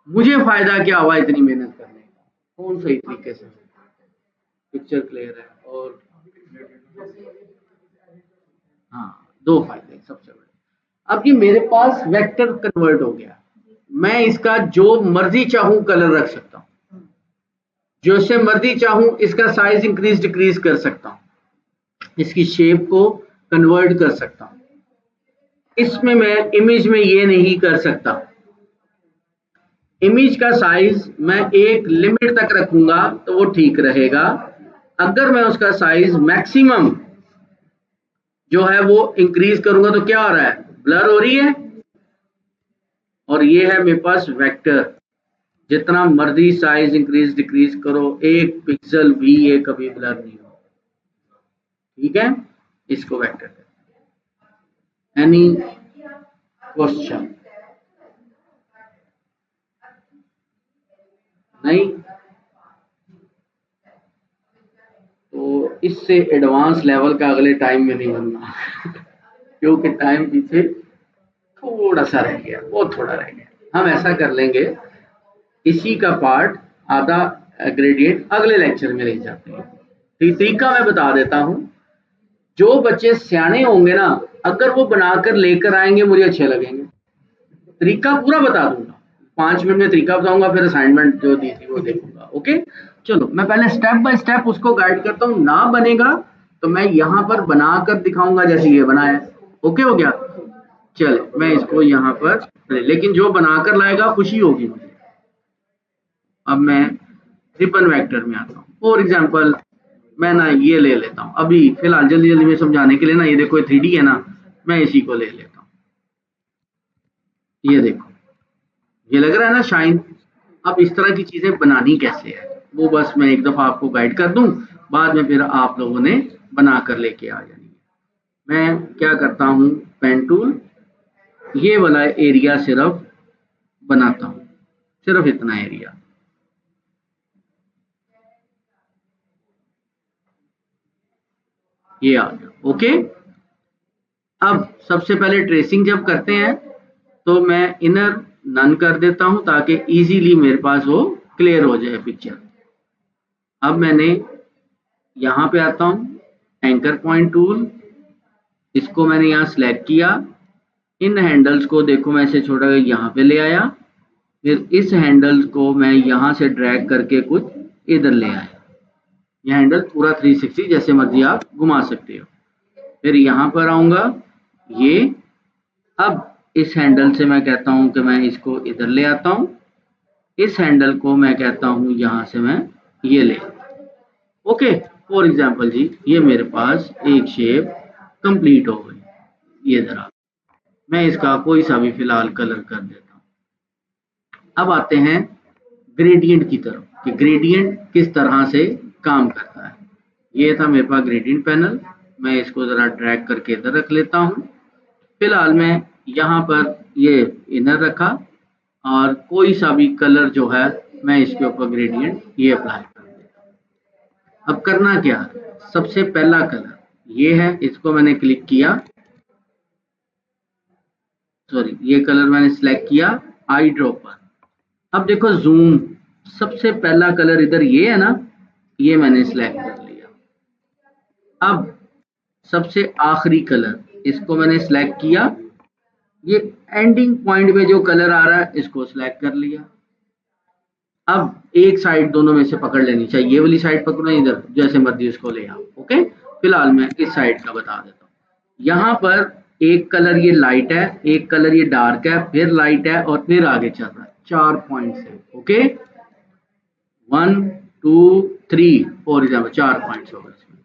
मुझे फायदा क्या हुआ इतनी मेहनत करने का? कौन सही तरीके से पिक्चर क्लियर है और हाँ, दो फायदे सबसे बड़े। अब ये मेरे पास वेक्टर कन्वर्ट हो गया, मैं इसका जो मर्जी चाहूं कलर रख सकता हूं, जैसे मर्जी चाहूं इसका साइज इंक्रीज डिक्रीज कर सकता हूं, इसकी शेप को कन्वर्ट कर सकता हूं। इसमें मैं इमेज में ये नहीं कर सकता, इमेज का साइज मैं एक लिमिट तक रखूंगा तो वो ठीक रहेगा। अगर मैं उसका साइज मैक्सिमम जो है वो इंक्रीज करूंगा तो क्या हो रहा है, ब्लर हो रही है। और ये है मेरे पास वेक्टर, जितना मर्जी साइज इंक्रीज डिक्रीज करो, एक पिक्सल भी ये कभी ब्लर नहीं हो, ठीक है। इसको वेक्टर कहते हैं। Any question? नहीं, तो इससे एडवांस लेवल का अगले टाइम में नहीं बनना क्योंकि टाइम पीछे थोड़ा सा रह गया, बहुत थोड़ा रह गया। हम ऐसा कर लेंगे, इसी का पार्ट आधा ग्रेडियंट अगले लेक्चर में ले जाते हैं। तरीका मैं बता देता हूं, जो बच्चे सियाने होंगे ना, अगर वो बनाकर लेकर आएंगे मुझे अच्छे लगेंगे। तरीका पूरा बता दूंगा, 5 मिनट में तरीका बताऊंगा, फिर असाइनमेंट जो दी थी वो देखूंगा, ओके। चलो मैं पहले स्टेप बाय स्टेप उसको गाइड करता हूँ, ना बनेगा तो मैं यहाँ पर बनाकर दिखाऊंगा जैसे ये बनाया, ओके हो गया। चलो मैं इसको यहाँ पर, लेकिन जो बनाकर लाएगा खुशी होगी मुझे। अब मैं रिबन वेक्टर में आता हूँ, फॉर एग्जाम्पल मैं ना ये ले लेता हूँ अभी फिलहाल, जल्दी जल्दी में समझाने के लिए ना, ये देखो 3D है ना, मैं इसी को ले लेता हूँ। ये देखो, ये लग रहा है ना शाइन। अब इस तरह की चीजें बनानी कैसे है वो बस मैं एक दफा आपको गाइड कर दूं, बाद में फिर आप लोगों ने बना कर लेके आ जानी है। मैं क्या करता हूँ, पेन टूल, ये वाला एरिया सिर्फ बनाता हूँ, सिर्फ इतना एरिया, ये आ गया, ओके। अब सबसे पहले ट्रेसिंग जब करते हैं तो मैं इनर नन कर देता हूं ताकि इजीली मेरे पास वो क्लियर हो जाए पिक्चर। अब मैंने यहाँ पे आता हूँ, एंकर पॉइंट टूल, इसको मैंने यहाँ सिलेक्ट किया। इन हैंडल्स को देखो मैं इसे छोटा यहाँ पे ले आया, फिर इस हैंडल्स को मैं यहाँ से ड्रैग करके कुछ इधर ले आया। ये हैंडल पूरा 360 जैसे मर्जी आप घुमा सकते हो। फिर यहाँ पर आऊँगा, ये अब इस हैंडल से मैं कहता हूँ कि मैं इसको इधर ले आता हूँ, इस हैंडल को मैं कहता हूँ यहाँ से मैं ये ले। ओके, फॉर एग्जांपल जी ये मेरे पास एक शेप कंप्लीट हो गई। ये जरा मैं इसका कोई सा भी फिलहाल कलर कर देता हूँ। अब आते हैं ग्रेडियंट की तरफ कि ग्रेडियंट किस तरह से काम करता है। ये था मेरे पास ग्रेडियंट पैनल, मैं इसको ज़रा ड्रैग करके इधर रख लेता हूँ। फिलहाल मैं यहाँ पर ये इनर रखा और कोई सा भी कलर जो है मैं इसके ऊपर ग्रेडियंट ये अप्लाई कर देता हूँ। अब करना क्या है, सबसे पहला कलर ये है, इसको मैंने क्लिक किया, सॉरी ये कलर मैंने सिलेक्ट किया आई ड्रॉपर। अब देखो जूम, सबसे पहला कलर इधर ये है ना, ये मैंने सिलेक्ट कर लिया। अब सबसे आखिरी कलर इसको मैंने सिलेक्ट किया, ये एंडिंग पॉइंट में जो कलर आ रहा है इसको सिलेक्ट कर लिया। अब एक साइड दोनों में से पकड़ लेनी चाहिए, ये वाली साइड पकड़ो, इधर जैसे मर्जी उसको ले आओ। ओके, फिलहाल मैं इस साइड का बता देता हूँ। यहाँ पर एक कलर ये लाइट है, एक कलर ये डार्क है, फिर लाइट है और फिर आगे चल रहा है, 4 पॉइंट्स है। ओके, 1 2 3 फॉर एग्जाम्पल 4 पॉइंट्स होगा इसमें।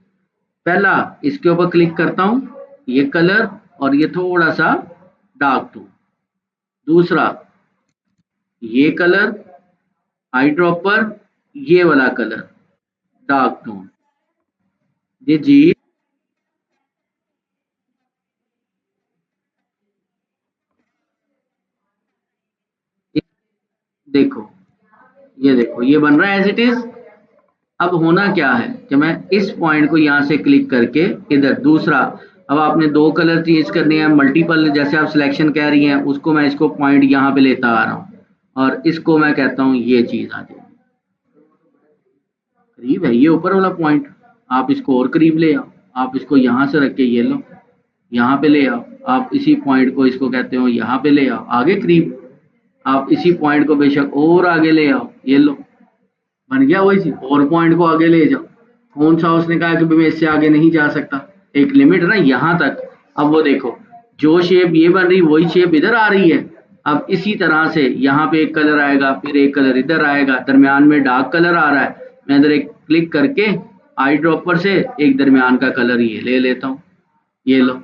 पहला इसके ऊपर क्लिक करता हूँ, ये कलर और ये थोड़ा सा डार्क टू। दूसरा ये कलर आई ड्रॉपर, ये वाला कलर डार्क टोन। जी देखो, ये देखो ये बन रहा है एज इट इज। अब होना क्या है कि मैं इस पॉइंट को यहाँ से क्लिक करके इधर दूसरा, अब आपने 2 कलर चेंज करने हैं, मल्टीपल जैसे आप सिलेक्शन कह रही हैं, उसको मैं इसको पॉइंट यहाँ पे लेता आ रहा हूँ और इसको मैं कहता हूँ ये चीज आ जाए करीब है, ये ऊपर वाला पॉइंट आप इसको और करीब ले आओ, आप इसको यहाँ से रख के ये लो यहाँ पे ले आओ, आप इसी पॉइंट को इसको कहते हो यहाँ पे ले आओ आगे करीब, आप इसी पॉइंट को बेशक और आगे ले आओ, ये लो बन गया वही चीज। और पॉइंट को आगे ले जाओ, कौन सा उसने कहा कि मैं इससे आगे नहीं जा सकता, एक लिमिट ना यहाँ तक। अब वो देखो जो शेप ये बन रही वही शेप इधर आ रही है। अब इसी तरह से यहाँ पे एक कलर आएगा, फिर एक कलर इधर आएगा, दरमियान में डार्क कलर आ रहा है, मैं इधर एक क्लिक करके आई ड्रॉपर से एक दरमियान का कलर ये ले लेता हूँ, ये लो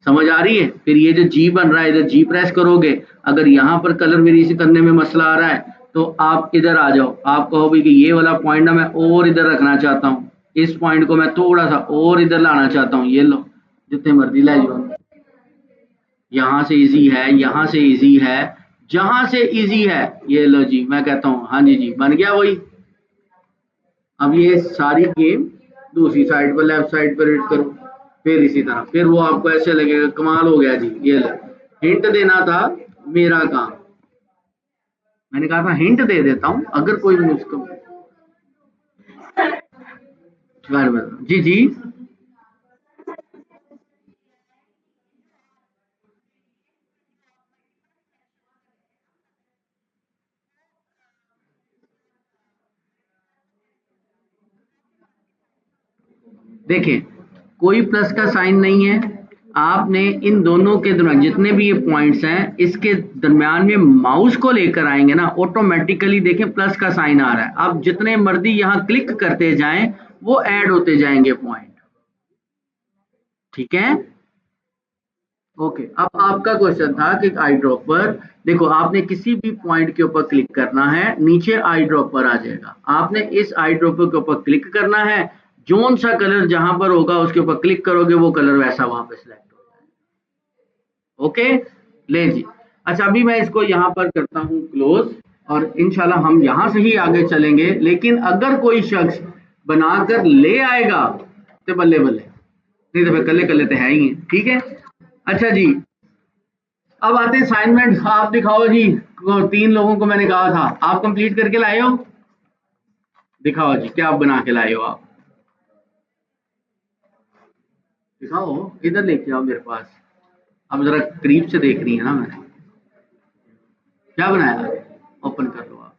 समझ आ रही है। फिर ये जो जी बन रहा है इधर जी प्रेस करोगे, अगर यहाँ पर कलर वेरिएशन करने में मसला आ रहा है तो आप इधर आ जाओ, आप कहो भी कि ये वाला पॉइंट ना मैं और इधर रखना चाहता हूँ, इस पॉइंट को मैं थोड़ा सा और इधर लाना चाहता हूँ, ये लो जितने मर्जी ले जाओ। यहाँ से इजी है, यहाँ से इजी है, जहां से इजी है ये लो जी, मैं कहता हूँ हाँ जी जी बन गया वही। अब ये सारी गेम दूसरी साइड पर लेफ्ट साइड पर रीड करो, फिर इसी तरह, फिर वो आपको ऐसे लगेगा कमाल हो गया जी। ये लो हिंट देना था मेरा काम, मैंने कहा था हिंट दे देता हूँ अगर कोई मुझको जी जी। देखिए कोई प्लस का साइन नहीं है, आपने इन दोनों के दरमियान जितने भी ये पॉइंट्स हैं इसके दरमियान में माउस को लेकर आएंगे ना, ऑटोमेटिकली देखें प्लस का साइन आ रहा है। आप जितने मर्जी यहाँ क्लिक करते जाएं वो ऐड होते जाएंगे पॉइंट, ठीक है। ओके, अब आपका क्वेश्चन था कि आई ड्रॉपर, देखो आपने किसी भी पॉइंट के ऊपर क्लिक करना है, नीचे आई ड्रॉपर आ जाएगा, आपने इस आई ड्रॉपर के ऊपर क्लिक करना है, जोन सा कलर जहां पर होगा उसके ऊपर क्लिक करोगे वो कलर वैसा वहां पे सिलेक्ट हो जाएगा। ओके, ले जी। अच्छा अभी मैं इसको यहाँ पर करता हूँ क्लोज और इंशाल्लाह हम यहाँ से ही आगे चलेंगे, लेकिन अगर कोई शख्स बनाकर ले आएगा तो बल्ले बल्ले, नहीं तो फिर कल्ले कल्ले तो है ही है, ठीक है। अच्छा जी, अब आते हैं असाइनमेंट, आप दिखाओ जी, 3 लोगों को मैंने कहा था आप कंप्लीट करके लाए हो, दिखाओ जी क्या बना के लाए हो आप। दिखाओ, इधर लेके आओ मेरे पास। अब जरा करीब से देख रही है ना मैंने क्या बनाया। ओपन कर लो आप।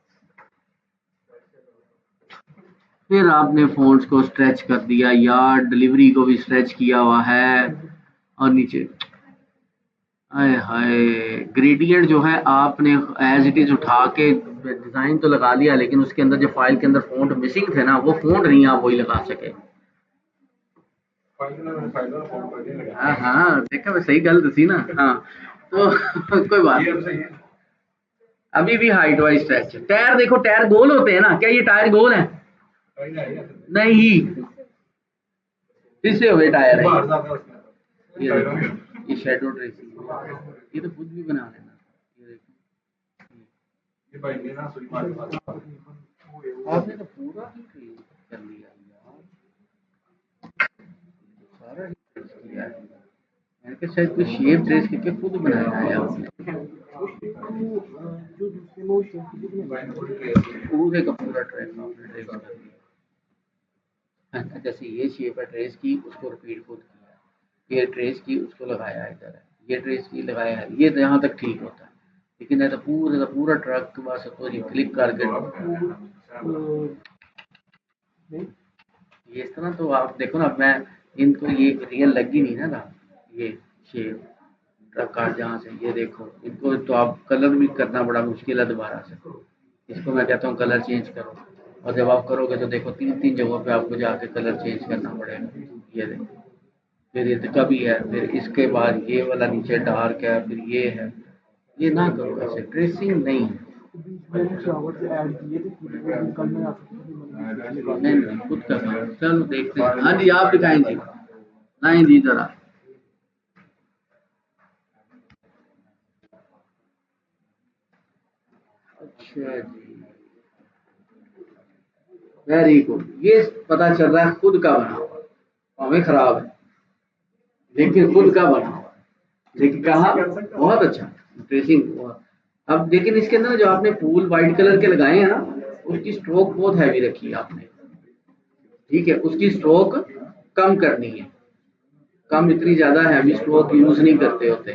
फिर आपने फोन्स को स्ट्रेच कर दिया यार, डिलीवरी को भी स्ट्रेच किया हुआ है। और नीचे हाय हाय, ग्रेडियंट जो है आपने एज इट इज उठा के डिजाइन तो लगा लिया, लेकिन उसके अंदर जो फाइल के अंदर फॉन्ट मिसिंग थे ना, वो फॉन्ट नहीं आप वही लगा सके। हाँ हाँ, देखा मैं सही गल दसी ना। हाँ तो कोई बात नहीं। अभी भी हाइट वाइज स्ट्रेच। टायर देखो, टायर गोल होते हैं ना, क्या ये टायर गोल है? नहीं, किससे हुए टायर है ये देखो, ये शेडो ट्रेसिंग, ये तो खुद भी बना लेना। ये देखो, आपने तो पूरा ही कर लिया यार, सारा ही ट्रेस किया है। मैंने कहा शायद कोई शेप ट्रेस करके खुद बनाया है आपने। पूरे का पूरा ट्रेस आपने ट्रेस कर दिया। जैसे ये शेप है ट्रेस की, उसको रिपीट खुद किया, ये ट्रेस की उसको लगाया है इधर है, ये ट्रेस की लगाया है, ये यहाँ तक ठीक होता है। लेकिन ऐसा पूरे का पूरा ट्रक बस तो ये क्लिक करके ये इस तरह, तो आप देखो ना, मैं इनको ये रियल लगी नहीं ना था, ये शेप ट्रक का जहाँ से, ये देखो इनको तो आप कलर भी करना बड़ा मुश्किल है दोबारा से। इसको मैं कहता हूँ कलर चेंज करो, और जब आप करोगे तो देखो तीन तीन जगहों पे आपको जाके कलर चेंज करना पड़ेगा। ये देखो, फिर ये का भी है, फिर इसके बाद ये वाला नीचे डार्क है, फिर ये है। ये ना करो ऐसे, ट्रेसिंग नहीं। नहीं नहीं, खुद करना। चलो देखते हैं। हाँ जी, आप दिखाएं जी। नहीं जी, जरा अच्छा जी, वेरी गुड। ये पता चल रहा है खुद का बना हुआ, हमें खराब है लेकिन खुद का बना हुआ। लेकिन कहा बहुत अच्छा ट्रेसिंग। अब लेकिन इसके अंदर जो आपने फूल व्हाइट कलर के लगाए हैं ना, उसकी स्ट्रोक बहुत हैवी रखी है आपने। ठीक है, उसकी स्ट्रोक कम करनी है, कम, इतनी ज्यादा हैवी स्ट्रोक यूज नहीं करते होते।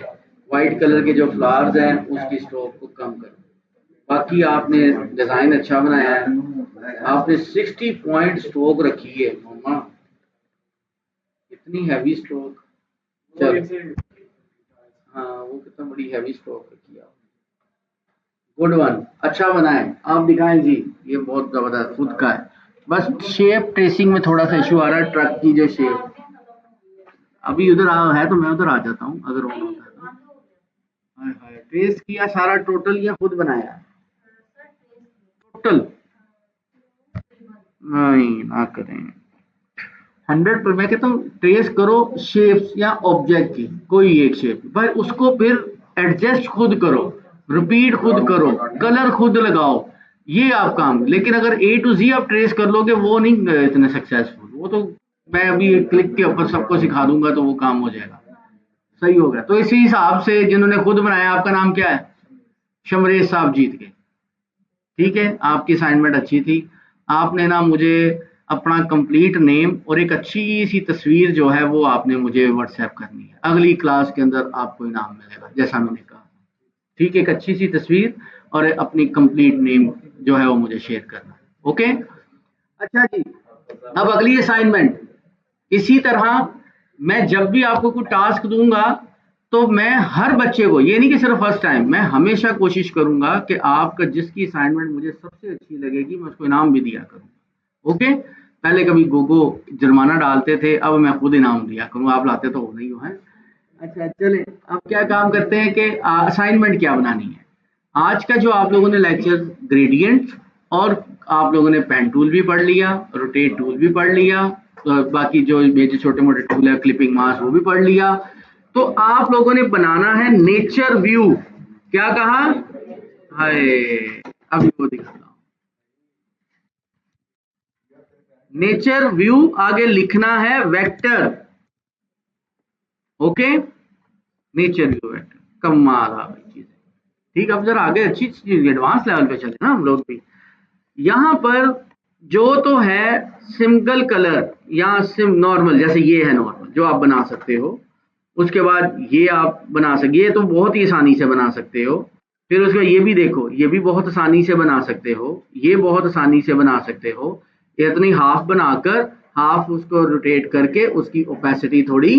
व्हाइट कलर के जो फ्लावर्स हैं उसकी स्ट्रोक को कम कर। बाकी आपने डिजाइन अच्छा बनाया है। आपने 60 पॉइंट स्ट्रोक रखी है मामा, इतनी हैवी स्ट्रोक। चलो, हाँ वो कितना बड़ी हैवी स्ट्रोक रखी है। गुड वन, अच्छा बना है। आप दिखाएं जी। ये बहुत जबरदस्त खुद का है। बस शेप ट्रेसिंग में थोड़ा सा इशू आ रहा है, ट्रक की जो शेप। अभी उधर है तो मैं उधर आ जाता हूँ अगर ऑन होता है तो। हाय हाय, ट्रेस किया सारा टोटल या खुद बनाया टोटल? नहीं ना करें। 100 पर मैं कहता हूँ ट्रेस करो शेप्स या ऑब्जेक्ट की कोई एक शेप, पर उसको फिर एडजस्ट खुद करो, रिपीट खुद करो, कलर खुद लगाओ। ये आप काम, लेकिन अगर ए टू जी आप ट्रेस कर लोगे वो नहीं इतने सक्सेसफुल। वो तो मैं अभी एक क्लिक के ऊपर सबको सिखा दूंगा तो वो काम हो जाएगा। सही हो गया। तो इसी हिसाब से जिन्होंने खुद बनाया, आपका नाम क्या है? शमरेश साहब जीत गए। ठीक है, आपकी असाइनमेंट अच्छी थी। आपने ना मुझे अपना कंप्लीट नेम और एक अच्छी सी तस्वीर जो है वो आपने मुझे व्हाट्सएप करनी है। अगली क्लास के अंदर आपको इनाम मिलेगा जैसा मैंने कहा। ठीक है, एक अच्छी सी तस्वीर और अपनी कंप्लीट नेम जो है वो मुझे शेयर करना है। ओके, अच्छा जी। अब अगली असाइनमेंट इसी तरह, मैं जब भी आपको कोई टास्क दूंगा तो मैं हर बच्चे को, ये नहीं कि सिर्फ फर्स्ट टाइम, मैं हमेशा कोशिश करूंगा कि आपका जिसकी असाइनमेंट मुझे सबसे अच्छी लगेगी मैं उसको इनाम भी दिया करूँ। ओके, पहले कभी गोगो जुर्माना डालते थे, अब मैं खुद इनाम दिया करूँ, आप लाते तो हो नहीं हो है। अच्छा चले, अब क्या काम करते हैं कि असाइनमेंट क्या बनानी है। आज का जो आप लोगों ने लेक्चर ग्रेडियंट, और आप लोगों ने पेन टूल भी पढ़ लिया, रोटेट टूल भी पढ़ लिया, बाकी जो मेरे छोटे मोटे टूल है क्लिपिंग मास वो भी पढ़ लिया। तो आप लोगों ने बनाना है नेचर व्यू। क्या कहा? हाय, अभी वो दिखाता हूँ। नेचर व्यू आगे लिखना है vector. Okay, nature view vector, कमाल आ गई चीज। ठीक, अब जरा आगे अच्छी चीज एडवांस लेवल पे चले ना हम लोग भी। यहाँ पर जो तो है सिंगल कलर, यहाँ से नॉर्मल, जैसे ये है नॉर्मल जो आप बना सकते हो। उसके बाद ये आप बना सकते, ये तो बहुत ही आसानी से बना सकते हो। फिर उसके बाद ये भी देखो, ये भी बहुत आसानी से बना सकते हो, ये बहुत आसानी से बना सकते हो। इतनी हाफ बनाकर हाफ उसको रोटेट करके उसकी ओपेसिटी थोड़ी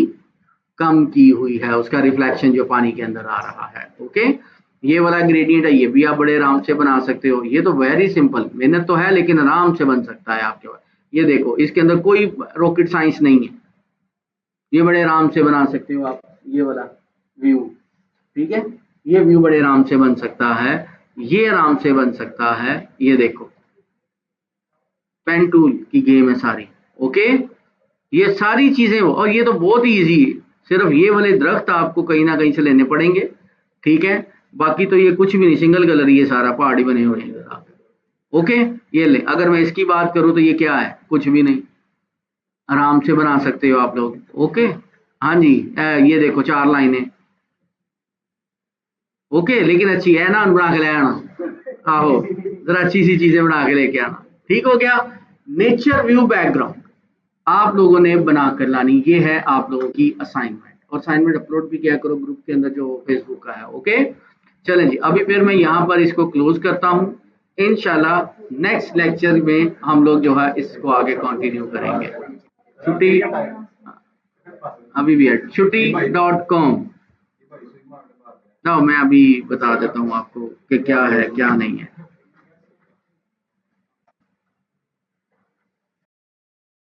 कम की हुई है, उसका रिफ्लेक्शन जो पानी के अंदर आ रहा है। ओके, ये वाला ग्रेडियंट है, ये भी आप बड़े आराम से बना सकते हो। ये तो वेरी सिंपल, मेहनत तो है लेकिन आराम से बन सकता है आपके पास। ये देखो, इसके अंदर कोई रॉकेट साइंस नहीं है, ये बड़े आराम से बना सकते हो आप। ये वाला व्यू, ठीक है, ये व्यू बड़े आराम से बन सकता है, ये आराम से बन सकता है। ये देखो, पेन टूल की गेम है सारी। ओके, ये सारी चीजें हो, और ये तो बहुत ही इजी है। सिर्फ ये वाले दरख्त आपको कहीं ना कहीं से लेने पड़ेंगे, ठीक है। बाकी तो ये कुछ भी नहीं, सिंगल कलर, ये सारा पहाड़ी बने हुए हैं। ओके, ये ले, अगर मैं इसकी बात करूं तो ये क्या है, कुछ भी नहीं, आराम से बना सकते हो आप लोग। ओके, हाँ जी, ये देखो 4 लाइनें। ओके, लेकिन अच्छी है ना, बना के ले आना। आहो, जरा अच्छी सी चीजें बना के लेके आना। ठीक हो गया। नेचर व्यू बैकग्राउंड आप लोगों ने बना कर लानी, ये है आप लोगों की असाइनमेंट। और असाइनमेंट अपलोड भी किया करो ग्रुप के अंदर जो फेसबुक का है। ओके, चलें जी, अभी फिर मैं यहाँ पर इसको क्लोज करता हूँ। इंशाल्लाह नेक्स्ट लेक्चर में हम लोग जो है इसको आगे कंटिन्यू करेंगे। छुट्टी अभी भी है, छुट्टी.com। ना मैं अभी बता देता हूँ आपको कि क्या है क्या नहीं है।